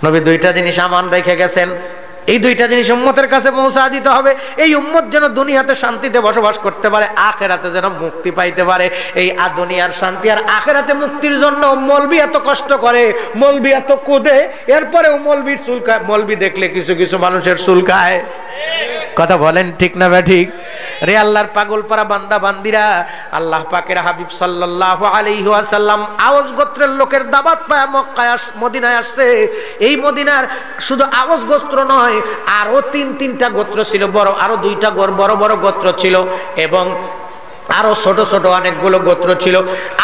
নবী 2টা জিনিস আমান রেখে গেছেন। এই দুইটা জিনিস উম্মতের কাছে পৌঁছা দিতে হবে। এই উম্মত যেন দুনিয়াতে শান্তিতে বসবাস করতে পারে, আখেরাতে যেন মুক্তি পাইতে পারে। এই দুনিয়ার শান্তি আর আখেরাতে মুক্তির জন্য মৌলবি এত কষ্ট করে, মৌলবি এত কোদে, এরপরেও মৌলবির চুলকায়। মৌলবি দেখলে কিছু কিছু মানুষের চুলকায়। কথা বলেন ঠিক না ঠিক? রে আল্লাহর পাগল পারা বান্দা বান্দিরা, আল্লাহ পাকের হাবিব সাল্লাল্লাহু আলাইহি ওয়াসাল্লাম আওস গোত্রের লোকের দাওয়াত পায় মক্কায় মদিনায় আসছে। এই মদিনার শুধু আওস গোত্র নয়, আরো তিনটা গোত্র ছিল, বড় আরো দুইটা বড় বড় গোত্র ছিল, এবং আরো ছোট ছোট অনেকগুলো গোত্র ছিল।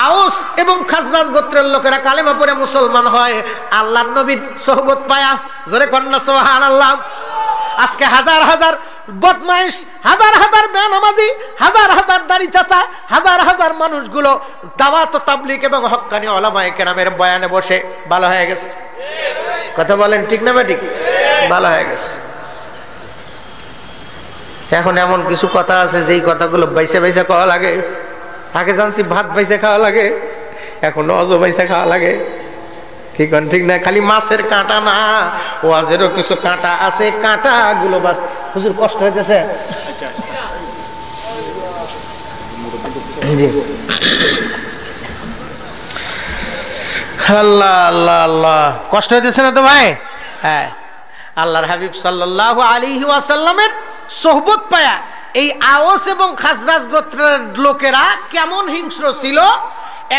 আওস এবং খাজরাজ গোত্রের লোকেরা কালেমা পড়ে মুসলমান হয় আল্লাহর নবীর সোহবত পায়া। জোরে কন্যা সুবহানাল্লাহ। আজকে হাজার হাজার বদমাইশ, হাজার হাজার বেনামাজি, হাজার হাজার দাড়ি চাচা, হাজার হাজার মানুষগুলো দাওয়াত ও তাবলীগ এবং হক্কানি উলামায়ে কেরামের বয়ানে বসে ভালো হয়ে গেছে। কথা বলেন ঠিক না ঠিক? ভালো হয়ে গেছে। এখন এমন কিছু কথা আছে যেই কথাগুলো বাইসে বাইসে খাওয়া লাগে। আগে জানছি ভাত বাইসে খাওয়া লাগে, এখন অজ বাইসে খাওয়া লাগে। কি কোন ঠিক না? খালি মাছের কাঁটা না, ওয়াজেরও কিছু কাঁটা আছে, কাঁটা গুলো বাস। হুজুর কষ্ট হইতেছে? জি। আল্লাহ আল্লাহ আল্লাহ, কষ্ট হইতেছে না তো ভাই? হ্যাঁ, আল্লাহর হাবিব সাল্লাল্লাহু আলাইহি ওয়াসাল্লামের সোহবত পায়া এই আওস এবং খাজরাজ গোত্রের লোকেরা কেমন হিংস্র ছিল।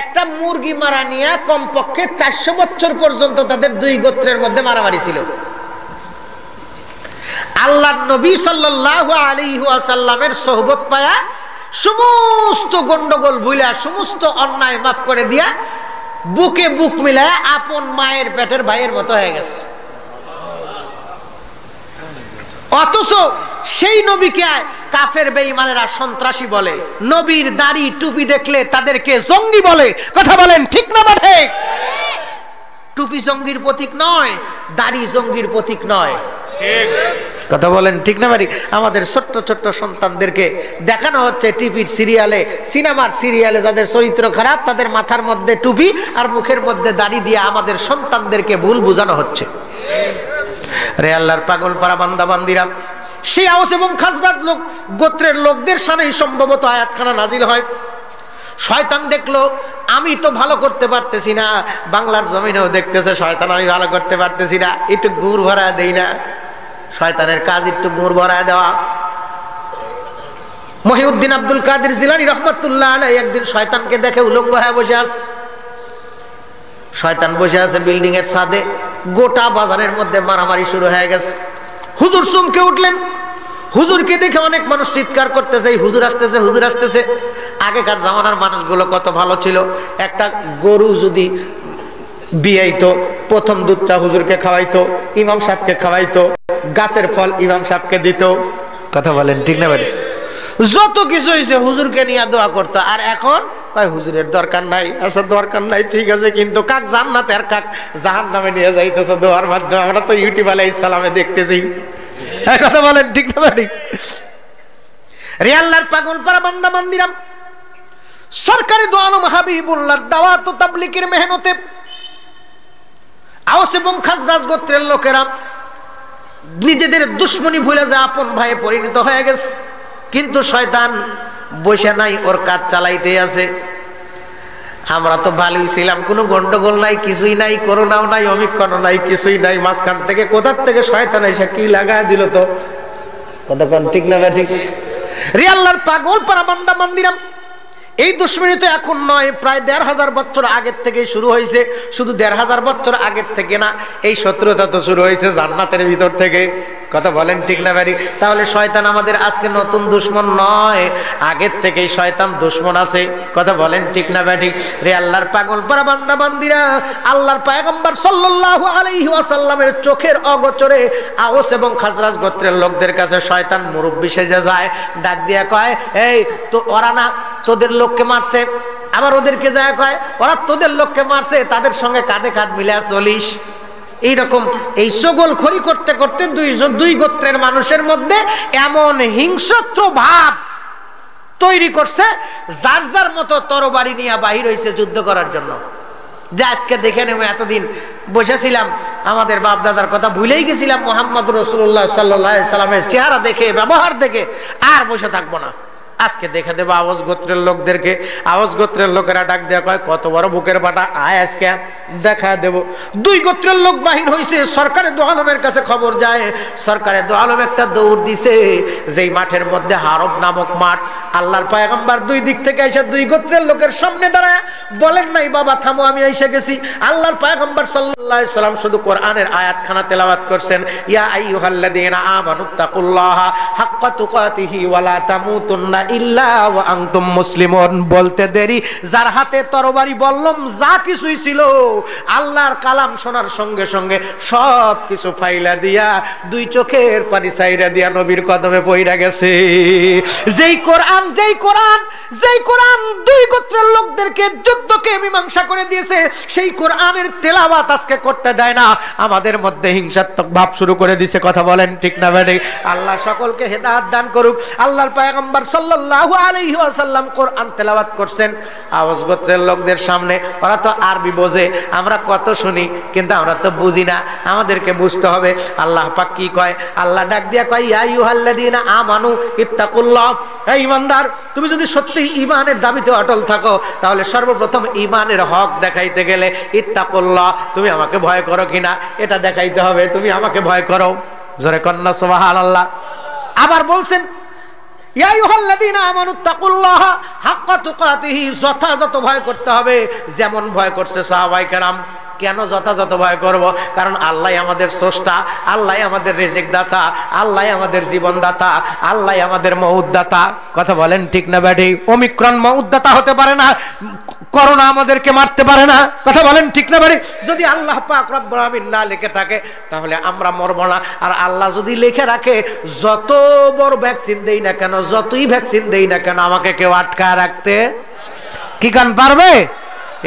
একটা মুরগি মারা নিয়ে কমপক্ষে 400 বছর পর্যন্ত তাদের দুই গোত্রের মধ্যে মারামারি ছিল। আল্লাহর নবী সাল্লাল্লাহু আলাইহি ওয়াসাল্লামের সোহবত পায়া সমস্ত গন্ডগোল ভুলা, সমস্ত অন্যায় মাফ করে দিয়া বুকে বুক মিলায় আপন মায়ের পেটের ভাইয়ের মতো হয়ে গেছে। অথচ সেই নবীকে কাফের বেঈমানেরা সন্ত্রাসী বলে, নবীর দাড়ি টুপি দেখলে তাদেরকে জঙ্গি বলে। কথা বলেন ঠিক না ঠিক? টুপি জঙ্গির প্রতীক নয়, দাড়ি জঙ্গির প্রতীক নয়। ঠিক কথা বলেন ঠিক না ঠিক? আমাদের ছোট্ট ছোট্ট সন্তানদেরকে দেখানো হচ্ছে টিভির সিরিয়ালে, সিনেমার সিরিয়ালে, যাদের চরিত্র খারাপ তাদের মাথার মধ্যে টুপি আর মুখের মধ্যে দাড়ি দিয়ে আমাদের সন্তানদেরকে ভুল বোঝানো হচ্ছে। রে আল্লাহর পাগল পারা বান্দা বান্দিরা, সেই আওস এবং খাজরাজ লোক গোত্রের লোকদের শানেই সম্ভবত আয়াতখানা নাজিল হয়। শয়তান দেখলো আমি তো ভালো করতে পারতেছি না, বাংলার জমিনেও দেখতেছে শয়তান আমি ভালো করতে পারতেছি না, একটু গুড় ভরা দেই না। শয়তানের কাজ একটু গুড় ভরা দেওয়া। মহিউদ্দিন আব্দুল কাদের জিলানী রাহমাতুল্লাহ আলাইহি একদিন শয়তানকে দেখে উলঙ্গ হয়ে বসে আছে। শয়তান বসে আছে বিল্ডিং এর ছাদে। গোটা বাজারের মধ্যে মারামারি শুরু হয়ে গেছে। হুজুর চমকে উঠলেন। হুজুরকে দেখে অনেক মানুষ চিৎকার করতেছে, হুজুর আসতেছে, হুজুর আসতেছে। আগেকার জামানার মানুষগুলো কত ভালো ছিল। একটা গরু যদি বিয়াইতো, প্রথম দুধটা হুজুরকে খাওয়াইতো, ইমাম সাহেবকে খাওয়াইতো, গাছের ফল ইমাম সাহেবকে দিত। কথা বলেন ঠিক না বলে? যত কিছু হয়েছে হুজুরকে নিয়ে দোয়া করতো। আর এখন হুজুরের দরকার নাই। আচ্ছা দরকার নাই ঠিক আছে, কিন্তু কাক জান্নাতে আর কাক জাহান্নামে নিয়ে যাইতেছে দোয়ার মাধ্যমে। আমরা তো ইউটিউব আলাইহিস সালামে দেখতেছি। কথা বলেন ঠিক না ঠিক? রে আল্লাহর পাগল পারা বান্দা বান্দিরা, সরকারি দো আলম হাবিবুল্লাহর দাওয়াত ও তাবলীগের মেহনতে আওস এবং খাজরাজ গোত্রের লোকেরা নিজেদের দুশ্মনী ভুলে যায় আপন ভাইয়ে পরিণত হয়ে গেছে। কিন্তু শয়তান বসে নাই, ওর কাজ চালাইতে আছে। আমরা তো ভালোই ছিলাম, কোনো গন্ডগোল নাই, কিছুই নাই, করোনাও নাই, অমিক্রণও নাই, কিছুই নাই। মাঝখান থেকে কোথার থেকে শয়তান এসে কি লাগায় দিল তো। কতক্ষণ ঠিক না ঠিক? রে আল্লাহর পাগল পারা বান্দা বান্দিরা, এই দুশ্মনী তো এখন নয়, প্রায় ১৫০০ বছর আগের থেকে শুরু হয়েছে। শুধু ১৫০০ বছর আগের থেকে না, এই শত্রুতা তো শুরু হয়েছে জান্নাতের ভিতর থেকে। কথা বলেন ঠিক না ভাই? তাহলে শয়তান আমাদের আজকে নতুন দুশ্মন নয়, আগের থেকেই শয়তান দুশ্মন আছে। কথা বলেন ঠিক না ভাই? রে আল্লাহর পাগল পারা বান্দা বান্দিরা, আল্লাহর পয়গম্বর সাল্লাল্লাহু আলাইহি ওয়াসাল্লামের চোখের অগোচরে আওস এবং খাজরাজ গোত্রের লোকদের কাছে শয়তান মুরব্বি সেজে যায়। ডাক দিয়া কয়, এই তো ওরা না তোদের লোককে মারছে, আবার ওদেরকে যায় কয় ওরা তোদের লোককে মারছে, তাদের সঙ্গে কাঁধে কাঁধ মিলে চলিস। এইরকম এই চগলখড়ি করতে করতে দুই গোত্রের মানুষের মধ্যে এমন হিংস্র ভাব তৈরি করছে, যার যার মতো তরবারি নিয়ে বাহির হয়েছে যুদ্ধ করার জন্য। যে আজকে দেখে নেব, এতদিন বসেছিলাম আমাদের বাপ দাদার কথা ভুলেই গেছিলাম, মুহাম্মদ রাসূলুল্লাহ সাল্লাল্লাহু আলাইহি সাল্লামের চেহারা দেখে, ব্যবহার দেখে আর বসে থাকবো না। আজকে দেখে দেবো আওয়াজ গোত্রের লোকদেরকে। আওয়াজ গোত্রের লোকেরা ডাক দেওয়া কয়, কত বড় বুকের বাটা, আয় আজকে দেখা দেব। দুই গোত্রের লোক বাহির হয়েছে, সরকারে দো আলমের কাছে খবর যায়। সরকারে দো আলম একটা দৌড় দিছে, যেই মাঠের মধ্যে হারব নামক মাঠ। আল্লাহর পয়গম্বর দুই দিক থেকে এসে দুই গোত্রের লোকের সামনে দাঁড়ায় বলেন নাই, বাবা থামো, আমি এসে গেছি। আল্লাহর পয়গম্বর সাল্লাল্লাহু আলাইহি সাল্লাম শুধু কোরআনের আয়াতখানা তেলাওয়াত করছেন, ইয়া আইয়ুহাল্লাযীনা আমানুত্তাকুল্লাহা হাক্কা তুকাতিহি ওয়া লা তামুতুন্না ইল্লা ওয়া আনতুম মুসলিমুন। বলতে দেরি, যার হাতে তরবারি বললম যা কিছুই ছিল, আল্লাহর কালাম শোনার সঙ্গে সঙ্গে সব কিছু ফাইলা দিয়া দুই চোখের পানি সাইরা দিয়া নবীর কদমে পইরা গেছে। যেই কোরআন দুই গোত্রের লোকদেরকে যুদ্ধকে মীমাংসা করে দিয়েছে, সেই কোরআনের তেলাওয়াত আজকে করতে দেয় না, আমাদের মধ্যে হিংসাত্মক ভাব শুরু করে দিয়েছে। কথা বলেন ঠিক না বেঠিক? আল্লাহ সকলকে হেদায়েত দান করুক। আল্লাহর পয়গম্বর সাল্লাল্লাহু আলাইহি ওয়াসাল্লাম কোরআন তেলাওয়াত করছেন আওয়াজ গোত্রের লোকদের সামনে। ওরা তো আরবি বোঝে, আমরা কত শুনি, কিন্তু আমরা তো বুঝি না, আমাদেরকে বুঝতে হবে। আল্লাহ পাক কি কয়? আল্লাহ ডাক দিয়া কয়, ইয়া আইয়ুহাল্লাযীনা আমানু ইত্তাকুল্লাহ। হে ঈমানদার, তুমি যদি সত্যি ঈমানের দাবিতে অটল থাকো, তাহলে সর্বপ্রথম ঈমানের হক দেখাইতে গেলে ইত্তাকুল্লাহ, তুমি আমাকে ভয় করো কিনা এটা দেখাইতে হবে। তুমি আমাকে ভয় করো, জোরে কন্না সুবহানাল্লাহ। আবার বলছেন, ইয়া আইয়ুহাল্লাযীনা আমানুত্তাকুল্লাহা হাক্কা তুকাতিহি, যথাযথ ভয় করতে হবে, যেমন ভয় করছে সাহাবায়ে কেরাম। কেন যথাযথ ভয় করব? কারণ আল্লাহ আমাদের স্রষ্টা, আল্লাহ আমাদের রিজিক দাতা, আল্লাহ আমাদের জীবন দাতা, আল্লাহ আমাদের মউত দাতা। কথা বলেন ঠিক না বেঠি? ওমিক্রন মউত দাতা হতে পারে না, করোনা আমাদেরকে মারতে পারে না। কথা বলেন ঠিক না বেঠি? যদি আল্লাহ পাক রব্বুল আলামিন না লিখে থাকে, তাহলে আমরা মরব না। আর আল্লাহ যদি লিখে রাখে, যত বড় ভ্যাকসিন দেই না কেন, যতই ভ্যাকসিন দেই না কেন, আমাকে কেউ আটকায় রাখতে কি কান পারবে?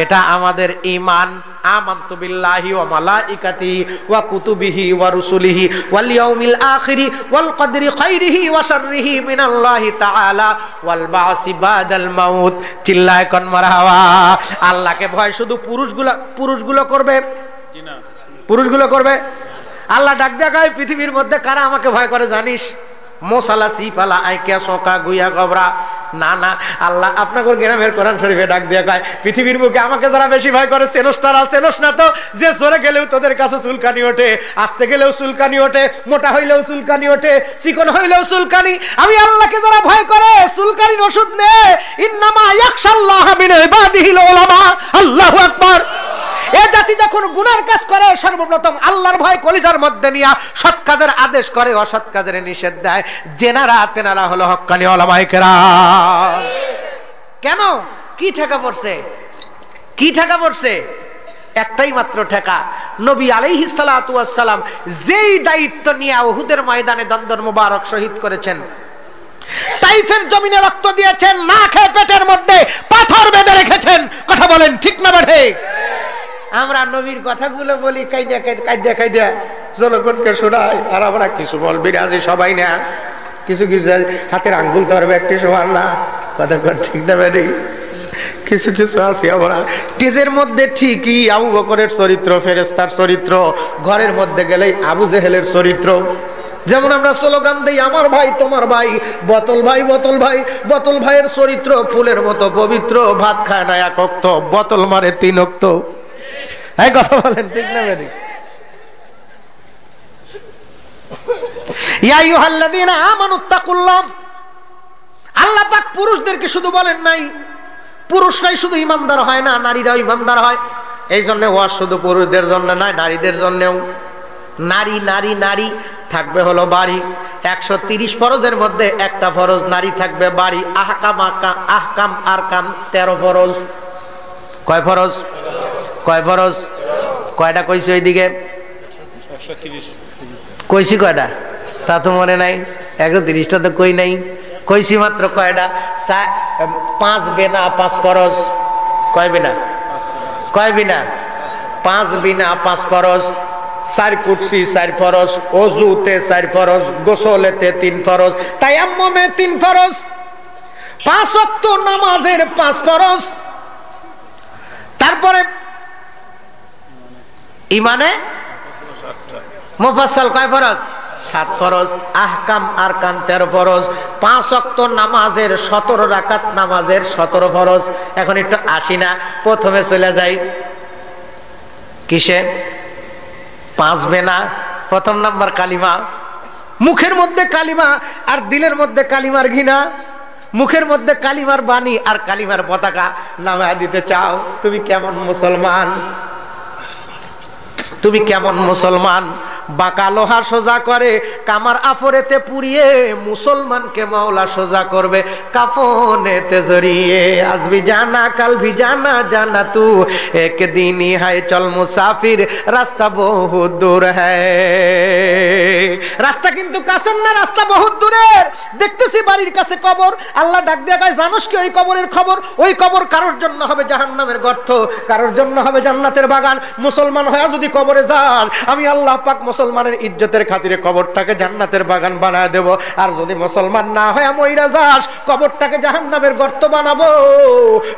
এটা আমাদের ঈমান। আমানতু বিল্লাহি ওয়া মালাইকাতিহি ওয়া কুতুবিহি ওয়া রুসুলিহি ওয়াল ইয়াউমিল আখিরি ওয়াল কদরি খাইরিহি ওয়া শাররিহি মিনাল্লাহি তাআলা ওয়াল বাসি বাদাল মাউত। চিল্লায় কোন মারহাবা। আল্লাহকে ভয় শুধু পুরুষগুলো করবে? জি না, পুরুষগুলো করবে। আল্লাহ ডাক দেখায়, পৃথিবীর মধ্যে কারা আমাকে ভয় করে জানিস? মোসালা সিফালা আইকিয়া সোকা গুইয়া গবরা। না না, আল্লাহ আপনাকে গ্রামের কোরআন শরীফে ডাক দিয়ে কয়, পৃথিবীর বুকে আমাকে যারা বেশি ভয় করে, সেনস তারা, সেনস না তো? যে জোরে গেলেও তোদের কাছে চুলকানি ওঠে, আসতে গেলেও চুলকানি ওঠে, মোটা হইলেও চুলকানি ওঠে, চিকন হইলেও চুলকানি। আমি আল্লাহকে যারা ভয় করে, চুলকানির ওষুধ নে। ইন্নামা ইয়াখশাল্লাহা মিন ইবাদিহিল উলামা। আল্লাহু আকবার। এ জাতি যখন গুনার কাজ করে, সর্বপ্রথম আল্লাহর ভয় কলিজার মধ্যে নিয়ে সৎ কাজের আদেশ করে, অসৎ কাজের নিষেধ দেয়। জেনারা তেনারা হলো হক্কানি উলামায়ে কেরাম। কেন? কি ঠেকা পড়ছে? কি ঠেকা পড়ছে? একটাই মাত্র ঠেকা। নবী আলাইহিস সালাতু ওয়াস সালাম যেই দায়িত্ব নিয়ে উহুদের ময়দানে দন্দর মুবারক শহীদ করেছেন, তাইফের জমিনে রক্ত দিয়েছেন, না খেয়ে পেটের মধ্যে পাথর বেঁধে রেখেছেন। কথা বলেন ঠিক না ঠিক? আমরা নবীর কথাগুলো বলি কাইদা জনগণকে শোনাই, আর আমরা কিছু বলবি রাজি সবাই না, কিছু কিছু হাতের আঙ্গুল ধরবে একটি সমান না। কথা ঠিক না বেরি? কিছু কিছু আছি আমরা নিজের মধ্যে ঠিকই আবু বকরের চরিত্র, ফেরেশতার চরিত্র, ঘরের মধ্যে গেলেই আবু জেহেলের চরিত্র। যেমন আমরা স্লোগান দিই, আমার ভাই তোমার ভাই, বোতল ভাই বোতল ভাই। বোতল ভাইয়ের চরিত্র ফুলের মতো পবিত্র, ভাত খায় না এক ওক্ত, বোতল মারে 3 ওক্ত। এই কথা বলেন ঠিক না বেরি? ইয়া আইয়ুহাল্লাযীনা আমানুত্তাকুল্লাহ। আল্লাহ পাক পুরুষদেরকে শুধু বলেন নাই, পুরুষরাই শুধু ঈমানদার হয় না, নারীরাও ঈমানদার হয়। এই জন্য ওয়াজ শুধু পুরুষদের জন্য নয়, নারীদের জন্যও। নারী নারী নারী থাকবে হলো বাড়ি। 130 ফরজের মধ্যে একটা ফরজ নারী থাকবে বাড়ি। আহকাম আহকাম আরকাম 13 ফরজ। কয় ফরজ? কয় ফরজ? কয়টা কইছি ওইদিকে? 130 কইছি। কয়টা তা তো মনে নাই। 130টা তো কই নাই, কইছি মাত্র কয়টা? 5 বিনা 5 ফরজ। কয় বিনা? কয় বিনা? 5 বিনা 5 ফরজ। 4 কুরসি 4 ফরজ, ওযুতে 4 ফরজ, গোসলেতে 3 ফরজ, তায়াম্মুমে 3 ফরজ, 5 ওয়াক্ত নামাজের 5 ফরজ। তারপরে ইমানে মুফাসসাল কয় ফরজ? 7 ফরজ। আহকাম আরকান 13 ফরজ। 5 ওয়াক্ত নামাজের 17 রাকাত নামাজের 17 ফরজ। এখন একটু আসি না, প্রথমে চলে যাই কিসে? 5 বেনা। প্রথম নাম্বার কালিমা। মুখের মধ্যে কালিমা আর দিলের মধ্যে কালিমার ঘৃণা। মুখের মধ্যে কালিমার বাণী আর কালিমার পতাকা নামায় দিতে চাও, তুমি কেমন মুসলমান? তুমি কেমন মুসলমান? বাঁকা লোহা সোজা করে কামার আফরেতে পুড়িয়ে মুসলমানকে মাওলা সোজা করবে কাফনেতে জড়িয়ে। আজ ভি জানা কাল ভি জানা জানা তু একদিন হি হায় চল মুসাফির রাস্তা বহুত দূর হ্যায়। রাস্তা কিন্তু কাছের না, রাস্তা বহুত দূরের। দেখতেছি বাড়ির কাছে কবর, আল্লাহ ডাক দিয়ে কয় জানোস কি ওই কবরের খবর? ওই কবর কারোর জন্য হবে জাহান্নামের গর্ত, কারোর জন্য হবে জান্নাতের বাগান। মুসলমান হয়ে যদি কবরে যান, আমি আল্লাহ পাক মুসলমানের ইজ্জতের খাতিরে কবরটাকে জান্নাতের বাগান বানায় দেব। আর যদি মুসলমান না হয় মইরা যাস, কবরটাকে জাহান্নামের গর্ত বানাবো।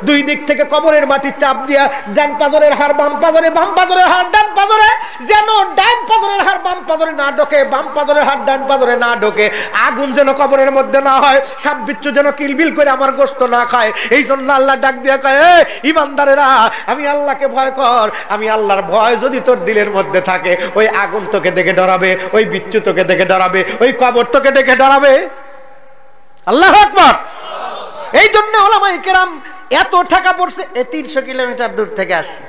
দুই দিক থেকে কবরের মাটি চাপ দিয়া ডান পাজরের হাড় বাম পাজরে, বাম পাজরের হাড় ডান পাজরে, যেন ডান পাজরের হাড় বাম পাজরে না ঢোকে, বাম পাজরের হাড় ডান পাজরে না ঢোকে। আগুন যেন কবরের মধ্যে না হয়, সাপ বিচ্ছু যেন কিলবিল করে আমার গোশত না খায়। এই জন্য আল্লাহ ডাক দিয়া কয়, ইমানদারেরা আমি আল্লাহকে ভয় কর। আমি আল্লাহর ভয় যদি তোর দিলের মধ্যে থাকে, ওই আগুন তোকে দেখে ডরাবে, ওই বিচ্ছু তোকে দেখে ডরাবে, ওই কবর তোকে দেখে ডরাবে। আল্লাহু আকবার। এই জন্য উলামায়ে কেরাম এত টাকা পড়ছে, 300 কিলোমিটার দূর থেকে আসছে।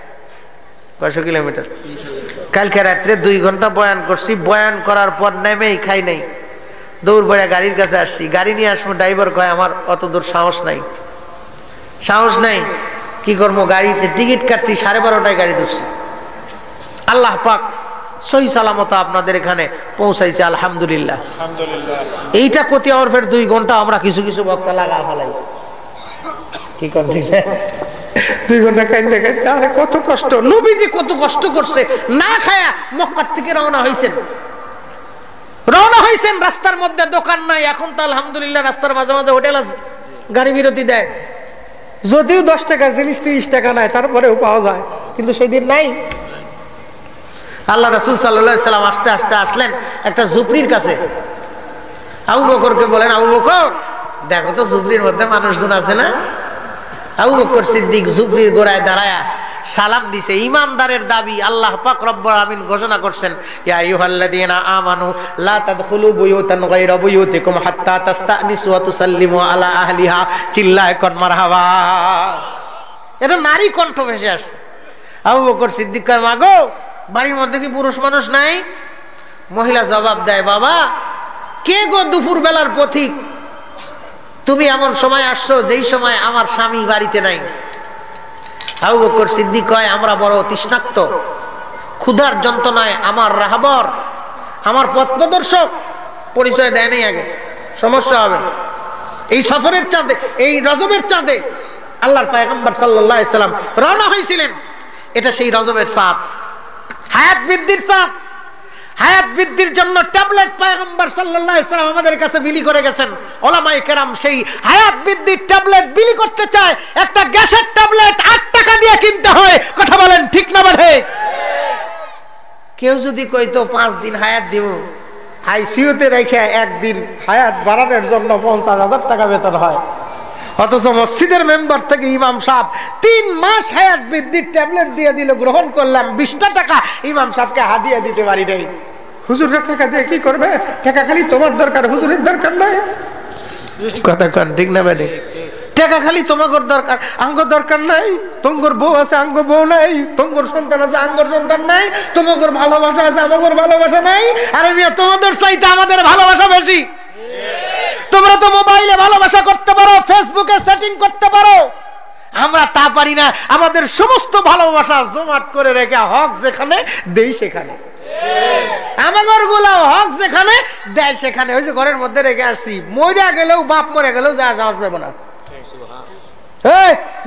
কয়শো কিলোমিটার? কালকে রাত্রে 2 ঘন্টা বয়ান করছি। বয়ান করার পর নেমেই খাই নাই, দৌড় বেড়ে গাড়ির কাছে আসছি। গাড়ি নিয়ে আসবো, ড্রাইভার কয় আমার অত দূর সাহস নাই। সাহস নাই কি করবো? গাড়িতে টিকিট কাটছি, 12:30টায় গাড়ি ধরছি। আল্লাহ পাক সহি সালামত আপনাদের এখানে পৌঁছাইছে, আলহামদুলিল্লাহ। এইটা কতি ফের 2 ঘন্টা আমরা কিছু কিছু বক্তা লাগা ফেলাই। কি করছি 2 ঘন্টা কাইন্দে কাইন্দে, আরে কত কষ্ট। নবীজি কত কষ্ট করছে, না খায়া মক্কা থেকে রওনা হয়েছেন। রাস্তার মধ্যে দোকান নাই। এখন তো আলহামদুলিল্লাহ রাস্তার মাঝে মাঝে হোটেল আছে, গাড়ি বিরতি দেয়। যদিও 10 টাকা জিনিস 30 টাকা নাই, তারপরেও পাওয়া যায়, কিন্তু সেই দিন নাই। আল্লাহ রাসূল সাল্লাল্লাহু আলাইহি সাল্লাম আস্তে আস্তে আসলেন একটা ঝুপড়ির কাছে। আবু বকরকে বলেন, আবু বকর দেখো তো ঝুপড়ির মধ্যে মানুষজন আছে না? আবু বকর সিদ্দিক ঝুপড়ির গোড়ায় দাঁড়ায়া সালাম দিছে। ইমানদারের দাবি আল্লাহ পাক রব্বুল আমিন ঘোষণা করছেন, ইয়া আইয়ুহাল্লাযীনা আমানু লা তাদখুলু বুয়ুতান গায়রা বুয়ুতিকুম হাত্তা তাস্তানিসু ওয়া তুসাল্লিমু আলা আহলিহা। চিল্লায় কোন মারহাবা। এটা নারী কণ্ঠ ভেসে আসছে। আবু বকর সিদ্দিক কয়, মাগো বাড়ির মধ্যে কি পুরুষ মানুষ নাই? মহিলা জবাব দেয়, বাবা কে গো দুপুর বেলার পথিক, তুমি এমন সময় আসছো যেই সময় আমার স্বামী বাড়িতে নাই। আবু বকর সিদ্দিক কয়, আমরা বড় তৃষ্ণার্ত, ক্ষুধার যন্ত্রণায় আমার রাহবর, আমার পথ প্রদর্শক পরিচয় দেয় নাই আগে, সমস্যা হবে। এই সফরের চাঁদে, এই রজবের চাঁদে আল্লাহর পয়গম্বর সাল্লাল্লাহু আলাইহি সাল্লাম রওনা হয়েছিলেন। এটা সেই রজবের চাঁদ, হায়াত বৃদ্ধির চাঁদ। হায়াত বৃদ্ধির জন্য ট্যাবলেট পয়গম্বর সাল্লাল্লাহু আলাইহি সাল্লাম আমাদের কাছে বিলি করে গেছেন। উলামায়ে কেরাম সেই হায়াত বৃদ্ধির ট্যাবলেট বিলি করতে চায়, একটা গ্যাসের ট্যাবলেট 8 টাকা দিয়ে কিনতে হয়। কথা বলেন ঠিক না বলে? কেউ যদি কইতো 5 দিন হায়াত দিব, আইসিইউতে রেখে 1 দিন হায়াত বাড়ানোর জন্য 50,000 টাকা বেতন হয়। অথচ মসজিদের মেম্বার থেকে ইমাম সাহেব 3 মাস হায়াত বৃদ্ধির ট্যাবলেট দিয়ে দিল, গ্রহণ করলাম। 20টা টাকা ইমাম সাহেবকে হাদিয়া দিতে পারি নাই। হুজুরের টাকা দিয়ে কি করবে? টাকা খালি তোমার দরকার, হুজুরের দরকার নাই। কথা কন ঠিক না বেডে? টাকা খালি তোমার দরকার, আঙ্গ দরকার নাই। তোমার বউ আছে, আঙ্গ বউ নাই। তোমার সন্তান আছে, আঙ্গর সন্তান নাই। তোমার ভালোবাসা আছে, আমাদের ভালোবাসা নাই। আরে মিয়া, তোমাদের চাইতে আমাদের ভালোবাসা বেশি। তোমরা তো মোবাইলে ভালোবাসা করতে পারো, ফেসবুকে সেটিং করতে পারো, আমরা তা পারি না। আমাদের সমস্ত ভালোবাসা জমাট করে রেখে হক যেখানে দেই সেখানে, আমার গুলা হক যেখানে দেয় সেখানে। ওই যে ঘরের মধ্যে রেখে আসছি, মরে গেলেও বাপ মরে গেলেও যা সাহস পাবো না।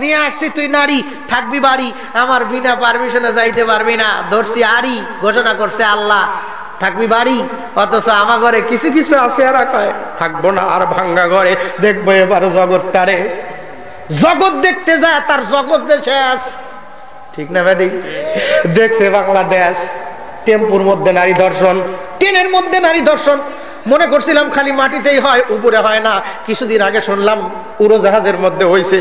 নিয়ে আসছি, তুই নারী থাকবি বাড়ি, আমার বিনা পারমিশনে যাইতে পারবি না। ধরছি আড়ি, ঘোষণা করছে আল্লাহ, থাকবি বাড়ি। অথচ আমার ঘরে কিছু কিছু আছে, এরা কয় থাকবো না, আর ভাঙ্গা ঘরে দেখবো এবার জগৎটারে। জগৎ দেখতে যায়, তার জগৎ যে শেষ। ঠিক না ভাই? দেখছে বাংলাদেশ টেম্পুর মধ্যে নারী ধর্ষণ, ট্রেনের মধ্যে নারী ধর্ষণ। মনে করছিলাম খালি মাটিতেই হয়, উপরে হয় না। কিছুদিন আগে শুনলাম উড়োজাহাজের মধ্যে হয়েছে।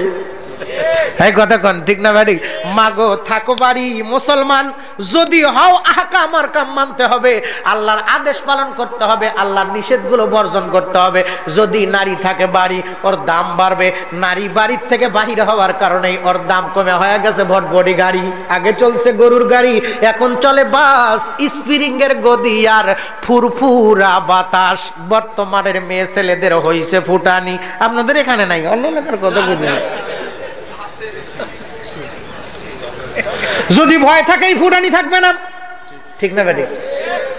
এই কথা কন ঠিক না ভাই? মাগো থাকো বাড়ি মুসলমান, যদি হও আহকাম আর কাম মানতে হবে, আল্লাহর আদেশ পালন করতে হবে, আল্লাহর নিষেধগুলো বর্জন করতে হবে। যদি নারী থাকে বাড়ি, ওর দাম বাড়বে। নারী বাড়ির থেকে বাহির হওয়ার কারণেই ওর দাম কমে হয়ে গেছে ভটভটি গাড়ি। আগে চলছে গরুর গাড়ি, এখন চলে বাস, স্প্রিং এর গদি আর ফুরফুরা বাতাস। বর্তমানের মেয়ে ছেলেদের হইছে ফুটানি। আপনাদের এখানে নাই, অন্য এলাকার কথা বুঝি। যদি ভয় থাকে এই ফুটানি থাকবে না, ঠিক না বেটি?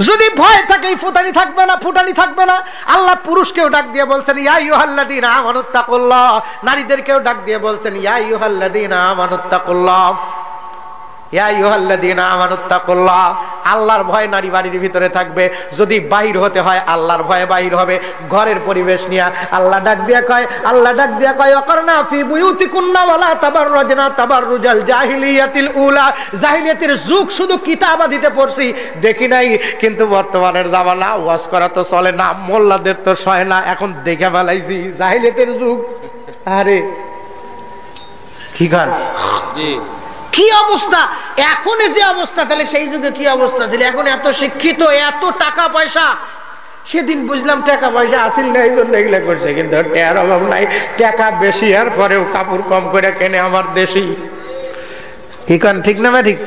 যদি ভয় থাকে এই ফুটানি থাকবে না, ফুটানি থাকবে না। আল্লাহ পুরুষকেও ডাক দিয়ে বলছেন ইয়া আইয়ুহাল্লাযীনা আমানুত্তাকুল্লাহ, নারীদেরকেও ডাক দিয়ে বলছেন ইয়া আইয়ুহাল্লাযীনা আমানুত্তাকুল্লাহ, ইয়া আইয়ুহাল্লাযীনা আমানুত্তাকুল্লাহ। আল্লাহর ভয় নারী বাড়ির ভিতরে থাকবে। যদি বাহির হতে হয় আল্লাহর ভয়ে বাহির হবে। ঘরের পরিবেশ নিয়ে আল্লাহ ডাক দিয়া কয়, আল্লাহ ডাক দিয়া কয় ওয়াকারনা ফি বুয়ুতিকুন্না ওয়ালা তাবাররাজনা তাবাররুজাল জাহিলিয়াতিল উলা। জাহিলিয়াতের যুগ শুধু কিতাবাদিতে পড়ছি, দেখি নাই। কিন্তু বর্তমানের জামানা ওয়াজ করা তো চলে না, মোল্লাদের তো সয় না, এখন দেখে ফেলাইছি জাহিলিয়াতের যুগ। আরে কি গান, জি কি অবস্থা এখন, যে অবস্থা, তাহলে সেই যুগে কি অবস্থা ছিল? এখন এত শিক্ষিত, এত টাকা পয়সা। সেদিন বুঝলাম টাকা পয়সা আসিল না, এই জন্য এগুলো করছে। কিন্তু টাকার অভাব নাই, টাকা বেশি আর পরেও কাপড় কম করে কেনে আমার দেশি। কি কান ঠিক না ঠিক?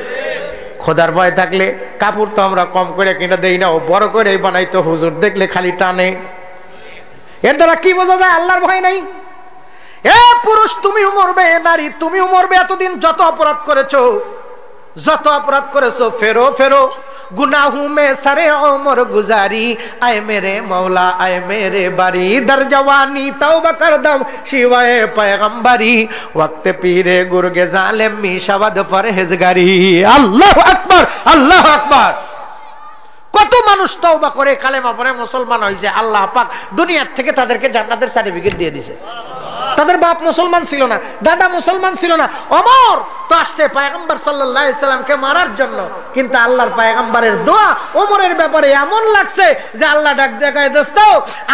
খোদার ভয় থাকলে কাপড় তো আমরা কম করে কিনে দেই না, ও বড় করে বানাইতো। হুজুর দেখলে খালি টানে। এর দ্বারা কি বোঝা যায়? আল্লাহর ভয় নাই। এ পুরুষ তুমিও মরবে, নারী তুমিও মরবে। এতদিন যত অপরাধ করেছো, যত অপরাধ করেছো, ফেরো ফেরো। গুনাহু মে সারে ওমর গুজারি, আয় মেরে মৌলা আয় মেরে বাড়ি। দর জওয়ানি তওবা কর দাও শিওয়ে পয়গম্বরি, ওয়াক্তে পীরে গুরগে জালেম মিশাওয়াদ পরহেজগারি। আল্লাহু আকবার, আল্লাহু আকবার। কত মানুষ তওবা করে কালেমা পড়ে মুসলমান হয়েছে, আল্লাহ পাক দুনিয়ার থেকে তাদেরকে জান্নাতের সার্টিফিকেট দিয়ে দিয়েছে। তাদের বাপ মুসলমান ছিল না, দাদা মুসলমান ছিল না। ওমর তো আসছে পয়গম্বর সাল্লাল্লাহু আলাইহি সাল্লামকে মারার জন্য, কিন্তু আল্লাহর পয়গম্বরের দোয়া ওমরের ব্যাপারে এমন লাগছে যে আল্লাহ ডাক দিয়ে কয়, দোস্ত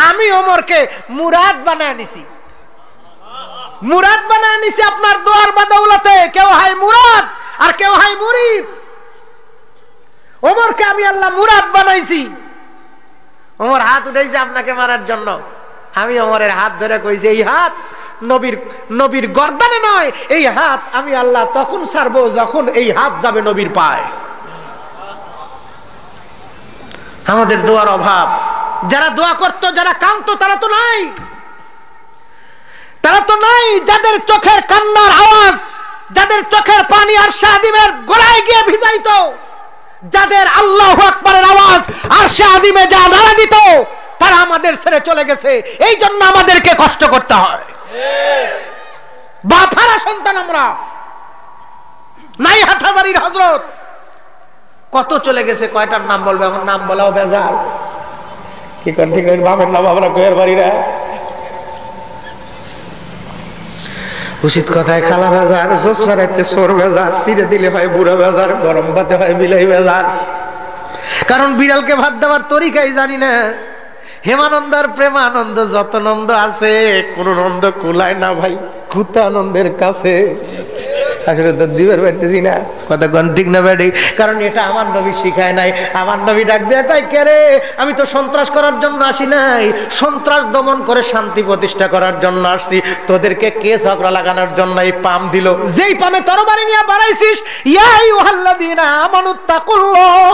আমি ওমরকে মুরাদ বানায় নিছি, মুরাদ বানায় নিছি আপনার দোয়ার বদৌলতে। কেউ হয় মুরাদ আর কেউ হয় মুরিদ। ওমরকে আমি আল্লাহ মুরাদ বানাইছি। ওমর হাত উঠাইছে আপনাকে মারার জন্য। আমি ওমরের হাত ধরে কইছি, এই হাত নবীর গর্দানে নয়, এই হাত আমি আল্লাহ তখন ছাড়বো যখন এই হাত যাবে নবীর পায়। আমাদের দোয়ার অভাব। যারা দোয়া করতো, যারা কাঁদতো, তারা তো নাই, তারা তো নাই। যাদের চোখের কান্নার আওয়াজ, যাদের চোখের পানি আর শাহদিমের গোড়ায় গিয়ে ভিজাইতো, যাদের আল্লাহু আকবারের আওয়াজ আর শাহদিমে যা নাড়া দিত, তারা আমাদের ছেড়ে চলে গেছে। এই জন্য আমাদেরকে কষ্ট করতে হয়। বাফারা সন্তান আমরা। নাই হাটহাজারীর হযরত কত চলে গেছে, কয়টার নাম বলবে? এখন নাম বলাও বেজাল। কি কোন ঠিক বাবার নাম আমরা কয়ের বাড়িরা। উচিত কথায় খালা বাজার, জোসনা রাইতে সোর বাজার, সিরে দিলে হয় বুড়ো বাজার, গরম ভাতে হয় বিলাই বাজার। কারণ বিড়ালকে ভাত দেওয়ার তরিকাই জানি না। হেমানন্দার প্রেমানন্দ যত নন্দ আছে, কোন নন্দ কুলায় না ভাই কুতানন্দের কাছে। আসলে তো দিবার পারতেছি না, কথা কোন ঠিক না বেডি? কারণ এটা আমার নবী শিখায় নাই। আমার নবী ডাক দেয়া কয়, কে রে? আমি তো সন্ত্রাস করার জন্য আসি নাই, সন্ত্রাস দমন করে শান্তি প্রতিষ্ঠা করার জন্য আসছি। তোদেরকে কে ঝগড়া লাগানোর জন্য এই পাম দিল? যেই পামে তরবারি নিয়ে বাড়াইছিস, ইয়া আইয়ুহাল্লাযীনা আমানুত্তাকুল্লাহ,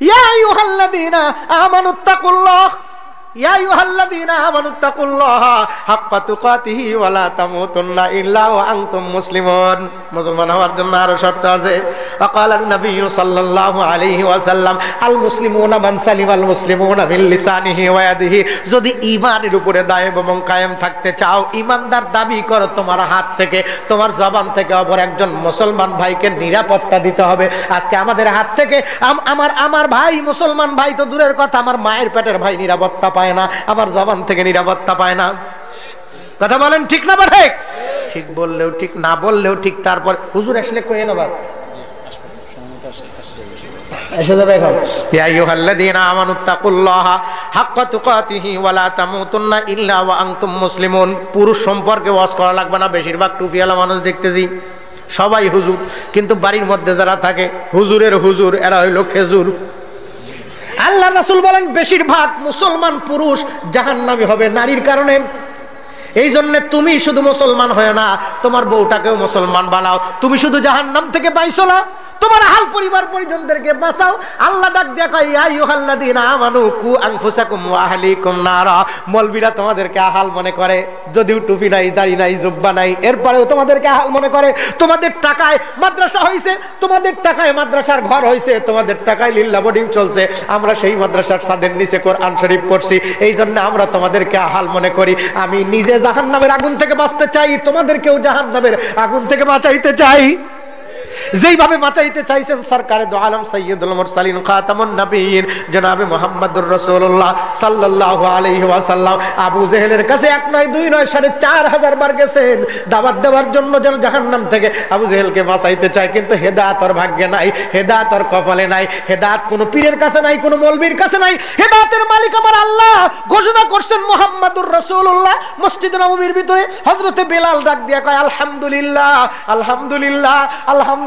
ইয়া আইয়ুহাল্লাযীনা আমানুত্তাকুল্লাহ, ইয়া আইয়ুহাল্লাযীনা আমানুত্তাকুল্লাহ হাক্কা তুকাতিহি ওয়া লা তামুতুন্না ইল্লা ওয়া আনতুম মুসলিমুন। মুসলমান হওয়ার জন্য আরো শর্ত আছে। ওয়াকালা নবী সাল্লাল্লাহু আলাইহি ওয়াসাল্লাম, আল মুসলিমুনা মান সালিমাল মুসলিমুনা মিন লিসানিহি ওয়া ইয়াদিহি। যদি ঈমানের উপরে দায়েম এবং কায়েম থাকতে চাও, ঈমানদার দাবি করো, তোমার হাত থেকে, তোমার জবান থেকে অপর একজন মুসলমান ভাইকে নিরাপত্তা দিতে হবে। আজকে আমাদের হাত থেকে আমার ভাই, মুসলমান ভাই তো দূরের কথা, আমার মায়ের পেটের ভাই নিরাপত্তা পায় না, আমার জবান থেকে নিরাপত্তা পায় না। কথা বলেন ঠিক না? ঠিক ঠিক বললেও ঠিক, না বললেও ঠিক। তারপর হুজুর আসলে কয়ে নেবার এসে যাবে এখন। ইয়া আইয়ুহাল্লাযীনা আমানুত্তাকুল্লাহা হাক্কা তুকাতিহি ওয়া লা তামুতুন্না ইল্লা ওয়া আনতুম মুসলিমুন। পুরুষ সম্পর্কে ওয়াজ করা লাগবে না, বেশিরভাগ টুপিওয়ালা মানুষ দেখতেছি সবাই হুজুর, কিন্তু বাড়ির মধ্যে যারা থাকে হুজুরের হুজুর, এরা হইল খেজুর। আল্লাহ রাসূল বলেন বেশিরভাগ মুসলমান পুরুষ জাহান্নামী হবে নারীর কারণে। এই জন্য তুমি শুধু মুসলমান হয় না, তোমার বউটাকেও মুসলমান বানাও। তুমি শুধু জাহান্নাম থেকে বাইছো না, তোমার আহল পরিবার পরিজনদেরকে বাঁচাও। আল্লাহ ডাক দিয়ে কয় ইয়া আইয়ুহাল্লাযীনা আমানু কু আনফুসাকুম ওয়া আহলিকুম নারা। মলবিরা তোমাদেরকে আহাল মনে করে, যদিও টুপি নাই, দাড়ি নাই, জুব্বা নাই, এরপরেও তোমাদেরকে আহাল মনে করে। তোমাদের টাকায় মাদ্রাসা হইছে, তোমাদের টাকায় মাদ্রাসার ঘর হইছে, তোমাদের টাকায় লিল্লা বোর্ডিং চলছে, আমরা সেই মাদ্রাসার ছাদের নিচে কোরআন শরীফ পড়ছি, এই জন্য আমরা তোমাদেরকে আহাল মনে করি। আমি নিজে জাহান্নামের আগুন থেকে বাঁচতে চাই, তোমাদেরকেও জাহান্নামের আগুন থেকে বাঁচাইতে চাই। যেইভাবে বাঁচাইতে চাইছেন সরকারে দো আলম সাইয়্যিদুল মুরসালিন খাতামুন নবিয়্যিন জনাবে মুহাম্মদুর রাসূলুল্লাহ সাল্লাল্লাহু আলাইহি ওয়াসাল্লাম আবু জেহেলের কাছে 1 নয় 2 নয় 4500 বার গেছেন দাওয়াত দেওয়ার জন্য, যেন জাহান্নাম থেকে আবু জেহেলকে বাঁচাইতে চায়। কিন্তু হেদায়েত ওর ভাগ্যে নাই, হেদায়েত ওর কপালে নাই, হেদায়েত কোনো পীরের কাছে নাই, কোনো মৌলবীর কাছে নাই। হেদায়েতের মালিক আমার আল্লাহ। ঘোষণা করছেন মুহাম্মদুর রাসূলুল্লাহ মসজিদ নববীর ভিতরে। হযরতে বেলাল ডাক দিয়া কয় আলহামদুলিল্লাহ আলহামদুলিল্লাহ আলহামদুলিল্লাহ।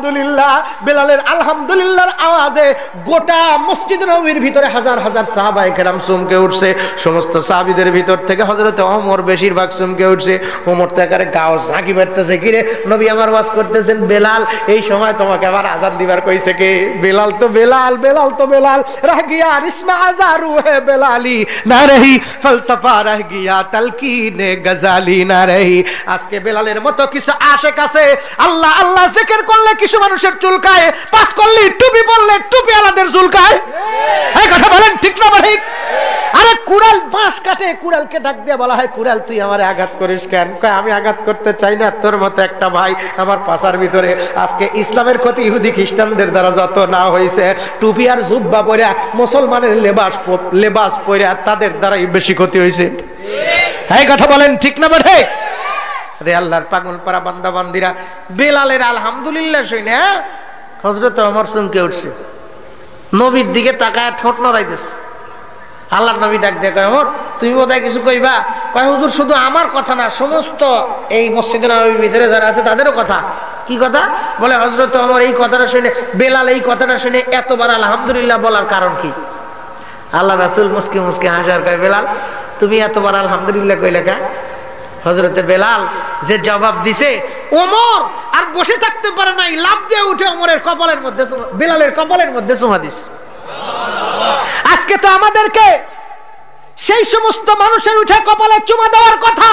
বেলালের আলহামদুলিল্লাহর আওয়াজে গোটা মসজিদ নববীর ভিতরে হাজার হাজার সাহাবায়ে কেরাম চমকে উঠছে। সমস্ত সাহাবীদের ভিতর থেকে হযরতে ওমর বেশিরভাগ চমকে উঠছে। ওমর তো একেবারে গাও ঝাঁকি মারতেছে, কিরে নবী আমার ওয়াজ করতেছেন, বেলাল এই সময় তোমাকে আবার আজান দিবার কইছে কে? বেলাল তো বেলাল, বেলাল তো বেলাল। রহ গিয়া ইসমা আজারু হে বেলালি না রহি ফলসফা রহ গিয়া তালকিনে গজালি না রহি। আজকে বেলালের মতো কিছু আশিক আছে, আল্লাহ আল্লাহ জিকির করলে কিছু মানুষের চুলকায়, পাস করলে টুপি পরলে টুপি আলাদের চুলকায়। এই কথা বলেন ঠিক না ঠিক? আরে কুড়াল বাঁশ কাটে, কুড়ালকে ডাক দিয়ে বলা হয় কুড়াল তুই আমারে আঘাত করিস কেন? কয় আমি আঘাত করতে চাই না, তোর মতো একটা ভাই আমার পাশার ভিতরে। আজকে ইসলামের ক্ষতি ইহুদি খ্রিস্টানদের দ্বারা যত না হয়েছে, টুপি আর জুব্বা পরে মুসলমানের লেবাস পরে তাদের দ্বারাই বেশি ক্ষতি হয়েছে। এই কথা বলেন ঠিক না ঠিক? রে আল্লাহর পাগল পারা বান্দা বান্দিরা, বেলালের আলহামদুলিল্লাহ শুনে হযরত ওমর চমকে উঠছে, নবীর দিকে তাকায় ঠোঁট নড়াইতেছে। আল্লাহর নবী ডাক দিয়ে কয় ওমর তুমি বোধহয় কিছু কইবা? কয় হুজুর শুধু আমার কথা না, সমস্ত এই মসজিদে নববীর ভিতরে যারা আছে তাদেরও কথা। কি কথা? বলে হযরত ওমর এই কথাটা শুনে, বেলাল এই কথাটা শুনে এতবার আলহামদুলিল্লাহ বলার কারণ কি? আল্লাহ রাসূল মুস্কি মুস্কি হাসার কয় বেলাল তুমি এতবার আলহামদুলিল্লাহ কইলে কা? হযরতে বেলাল যে জবাব দিছে, ওমর আর বসে থাকতে পারে নাই, লাফ দিয়ে উঠে ওমরের কপালের মধ্যে, বেলালের কপালের মধ্যে চুমা দিছে। আজকে তো আমাদেরকে সেই সমস্ত মানুষের উঠে কপালে চুমা দেওয়ার কথা।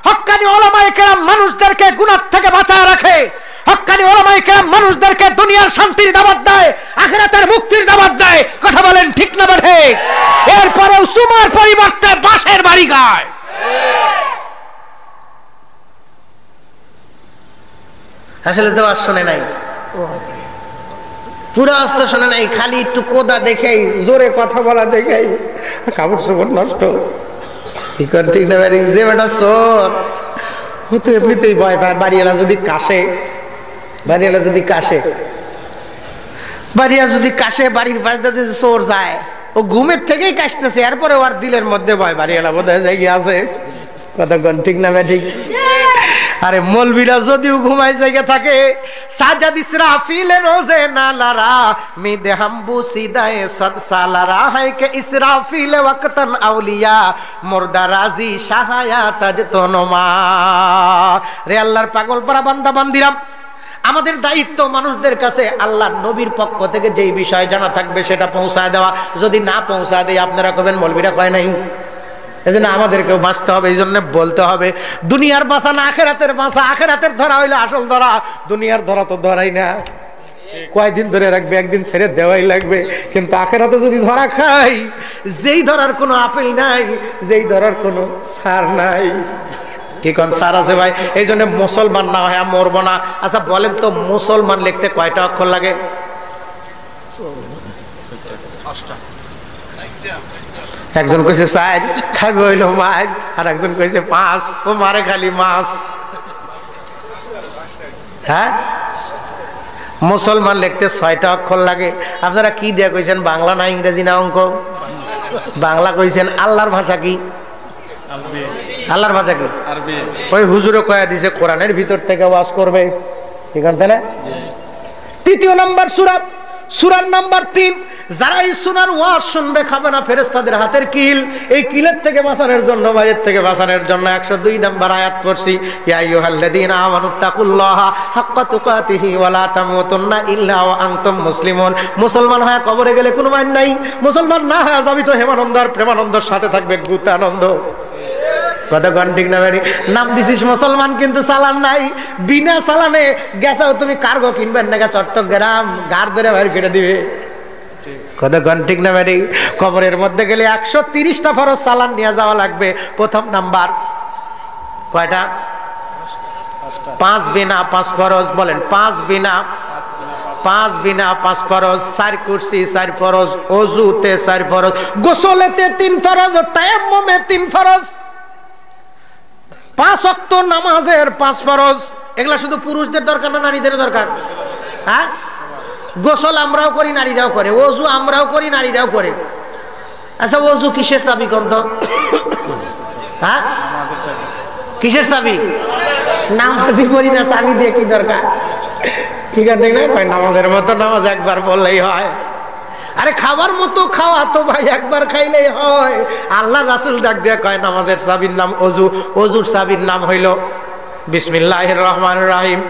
হক্কানি উলামায়ে কেরাম মানুষদেরকে গুনাহ থেকে বাঁচায় রাখে। হক্কানি উলামায়ে কেরাম মানুষদেরকে দুনিয়ার শান্তির দাওয়াত দেয়, আখিরাতের মুক্তির দাওয়াত দেয়। কথা বলেন ঠিক না ঠিক? এরপরেও চুমার পরিবর্তে বাঁশের বাড়ি গায়। আসলে তো আর শোনে নাই, পুরো অস্ত শোনে নাই, খালি একটু কোদা দেখেই, জোরে কথা বলা দেখেই কাপড় চোপড় নষ্ট। কি কর ঠিক না? যে বেটা চোর হতো এমনিতেই ভয় পায়। বাড়িওয়ালা যদি কাশে, বাড়িওয়ালা যদি কাশে, বাড়িওয়ালা যদি কাশে, বাড়ির পাশে যদি চোর যায়, ও ঘুমের থেকেই কাশতেছে, এরপরে ওর দিলের মধ্যে ভয় বাড়িওয়ালা বোধহয় জায়গা আছে। কতক্ষণ ঠিক না ঠিক? আরে মৌলবীরা যদিও ঘুমাই জায়গা থাকে, সাজাদ ইসরাফিলে রোজে না লারা মিদে হাম্বু সিদায়ে সদ সালারা হায় কে ইসরাফিলে ওয়াক্তন আউলিয়া মুর্দা রাজি শাহায়া তাজ তনমা। রে আল্লাহর পাগল পারা বান্দা বান্দিরা, আমাদের দায়িত্ব মানুষদের কাছে আল্লাহর নবীর পক্ষ থেকে যেই বিষয় জানা থাকবে সেটা পৌঁছায় দেওয়া। যদি না পৌঁছায় দেয় আপনারা কবেন মৌলবীরা কয় নাই। এই জন্য আমাদেরকেও বাঁচতে হবে, এই জন্য বলতে হবে দুনিয়ার বাঁচা না আখেরাতের বাঁচা। আখেরাতের ধরা হইলে আসল ধরা, দুনিয়ার ধরা তো ধরাই না। কয়দিন ধরে রাখবে, একদিন ছেড়ে দেওয়াই লাগবে। কিন্তু আখেরাতে যদি ধরা খাই, যেই ধরার কোনো আপেল নাই, যেই ধরার কোনো সার নাই। কি কোন সার আছে ভাই? এই জন্য মুসলমান না হয় মরবো না। আচ্ছা বলেন তো, মুসলমান লিখতে কয়টা অক্ষর লাগে? একজন কইছে 4, খাইবে হইল মাছ, আর একজন কইছে 5, ও মারে খালি মাছ। হ্যাঁ মুসলমান লিখতে 6টা অক্ষর লাগে। আপনারা কি দিয়ে কইছেন? বাংলা না ইংরেজি না অঙ্ক? বাংলা কইছেন। আল্লাহর ভাষা কি? আল্লাহর ভাষা কি? আরবি। ওই হুজুরে কয়া দিছে কোরআনের ভিতর থেকে ওয়াজ করবে, ঠিক আছে না? 3 নম্বর সূরা, সূরার নাম্বার 3। যারা এই সুনার ওয়াজ শুনবে খাবে না ফেরেশতাদের হাতের কিল। এই কিলের থেকে বাঁচানোর জন্য, বাইরের থেকে বাঁচানোর জন্য 102 নম্বর আয়াত পড়ছি, ইয়া আইয়ুহাল্লাযীনা আমানুত্তাকুল্লাহা হাক্কা তুকাতিহি ওয়া লা তামুতুন্না ইল্লা ওয়া আনতুম মুসলিমুন। মুসলমান হয়ে কবরে গেলে কোনো মান নাই, মুসলমান না হয়ে যাবি তো হেমানন্দ আর প্রেমানন্দর সাথে থাকবে গুতানন্দ। কতক্ষণ ঠিক না বেরি? নাম দিছিস মুসলমান কিন্তু চালান নাই। বিনা চালানে গেছাও তুমি কার্গো কিনবেন না, চট্টগ্রাম গার ধরে বাইর কেটে দিবে। কতক্ষণ ঠিক না বেরি? কবরের মধ্যে গেলে 130টা ফরজ চালান নিয়ে যাওয়া লাগবে। প্রথম নাম্বার কয়টা? 5 বিনা 5 ফরজ। বলেন 5 বিনা 5 ফরজ। 4 কুরসি 4 ফরজ, ওযুতে 4 ফরজ, গোসলেতে 3 ফরজ, তায়াম্মুমে 3 ফরজ, 5 ওয়াক্ত নামাজের 5 ফরজ। এগুলা শুধু পুরুষদের দরকার না নারীদের দরকার? হ্যাঁ, গোসল আমরাও করি, নারীরাও করে। ওযু আমরাও করি, নারীরাও করে। আচ্ছা, ওযু কিসের চাবি কোন তো? হ্যাঁ, কিসের চাবি? নামাজি পড়ি না, চাবি দিয়ে কি দরকার? ঠিক আছে না? নামাজের মতো নামাজ একবার পড়লেই হয়। আরে খাবার মতো খাওয়া তো ভাই একবার খাইলেই হয়। আল্লাহ রাসূল ডাক দিয়ে কয় নামাজের চাবির নাম ওযু, ওযুর চাবির নাম হইল বিসমিল্লাহির রহমানির রহিম।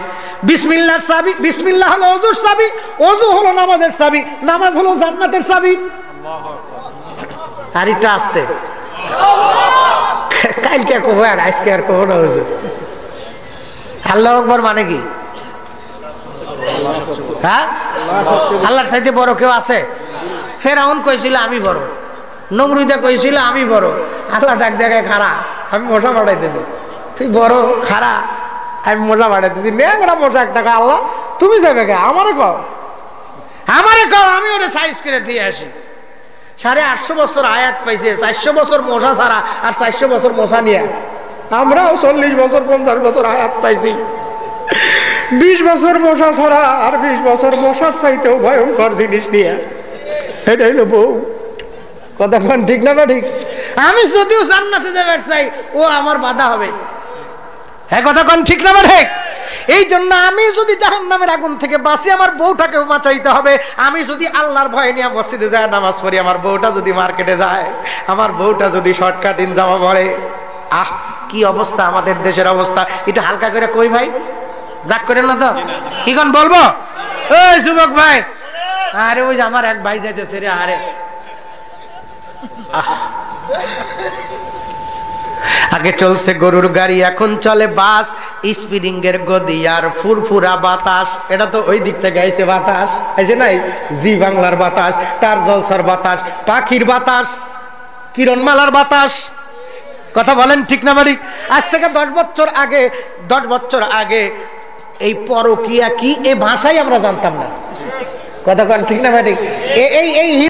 বিসমিল্লাহর চাবি, বিসমিল্লাহ হলো ওযুর চাবি, ওযু হলো নামাজের চাবি, নামাজ হলো জান্নাতের চাবি। আর এটা আসতে কালকে কব আর আজকে আর কব না। ওযু আল্লাহু আকবার মানে কি? হ্যাঁ, আল্লাহর চাইতে বড় কেউ আছে? ফেরাউন কইছিল আমি বড়, নমরুদে কইছিল আমি বড়। আল্লাহ ডাক জায়গায় খাড়া, আমি মশা বাড়াইতেছি। তুই বড় খাড়া, আমি মশা বাড়াইতেছি। নেংরা মশা একটা কা। আল্লাহ তুমি যাবে কে? আমারে কও, আমারে কও, আমি ওরে সাইজ করে দিয়ে আসি। 850 বছর আয়াত পাইছে, 400 বছর মশা ছাড়া আর 400 বছর মশা নিয়ে। আমরাও 40 বছর 50 বছর আয়াত পাইছি, 20 বছর মশা ছাড়া আর 20 বছর মশার চাইতেও ভয়ঙ্কর জিনিস নিয়ে। এটা হইল বউ। কতক্ষণ ঠিক না? ঠিক। আমি যদিও জান্নাতে যাবার চাই, ও আমার বাধা হবে। হ্যাঁ, কতক্ষণ ঠিক না? ঠিক। এই জন্য আমি যদি জাহান্নামের আগুন থেকে বাঁচি, আমার বউটাকেও বাঁচাইতে হবে। আমি যদি আল্লাহর ভয় নিয়ে মসজিদে যায় নামাজ পড়ি, আমার বউটা যদি মার্কেটে যায়, আমার বউটা যদি শর্টকাট ইন জামা পরে, আহ কি অবস্থা আমাদের দেশের অবস্থা। একটু হালকা করে কই ভাই, রাগ করেন না তো? কি কোন বলবো? ওই যুবক ভাই, আরে ওই যে আমার এক ভাই যাইতেছে রে। আরে আগে চলছে গরুর গাড়ি, এখন চলে বাস, স্পিডিং এর গদি আর ফুরফুরা বাতাস। এটা তো ওই দিক থেকে আইছে বাতাস, আইছে নাই? জি বাংলার বাতাস, তার জলসার বাতাস, পাখির বাতাস, কিরণমালার বাতাস। কথা বলেন ঠিক না বাড়ি? আজ থেকে 10 বছর আগে এই পরকিয়া কি, এই ভাষাই আমরা জানতাম না। কথা বলেন ঠিক না বাড়ি? এই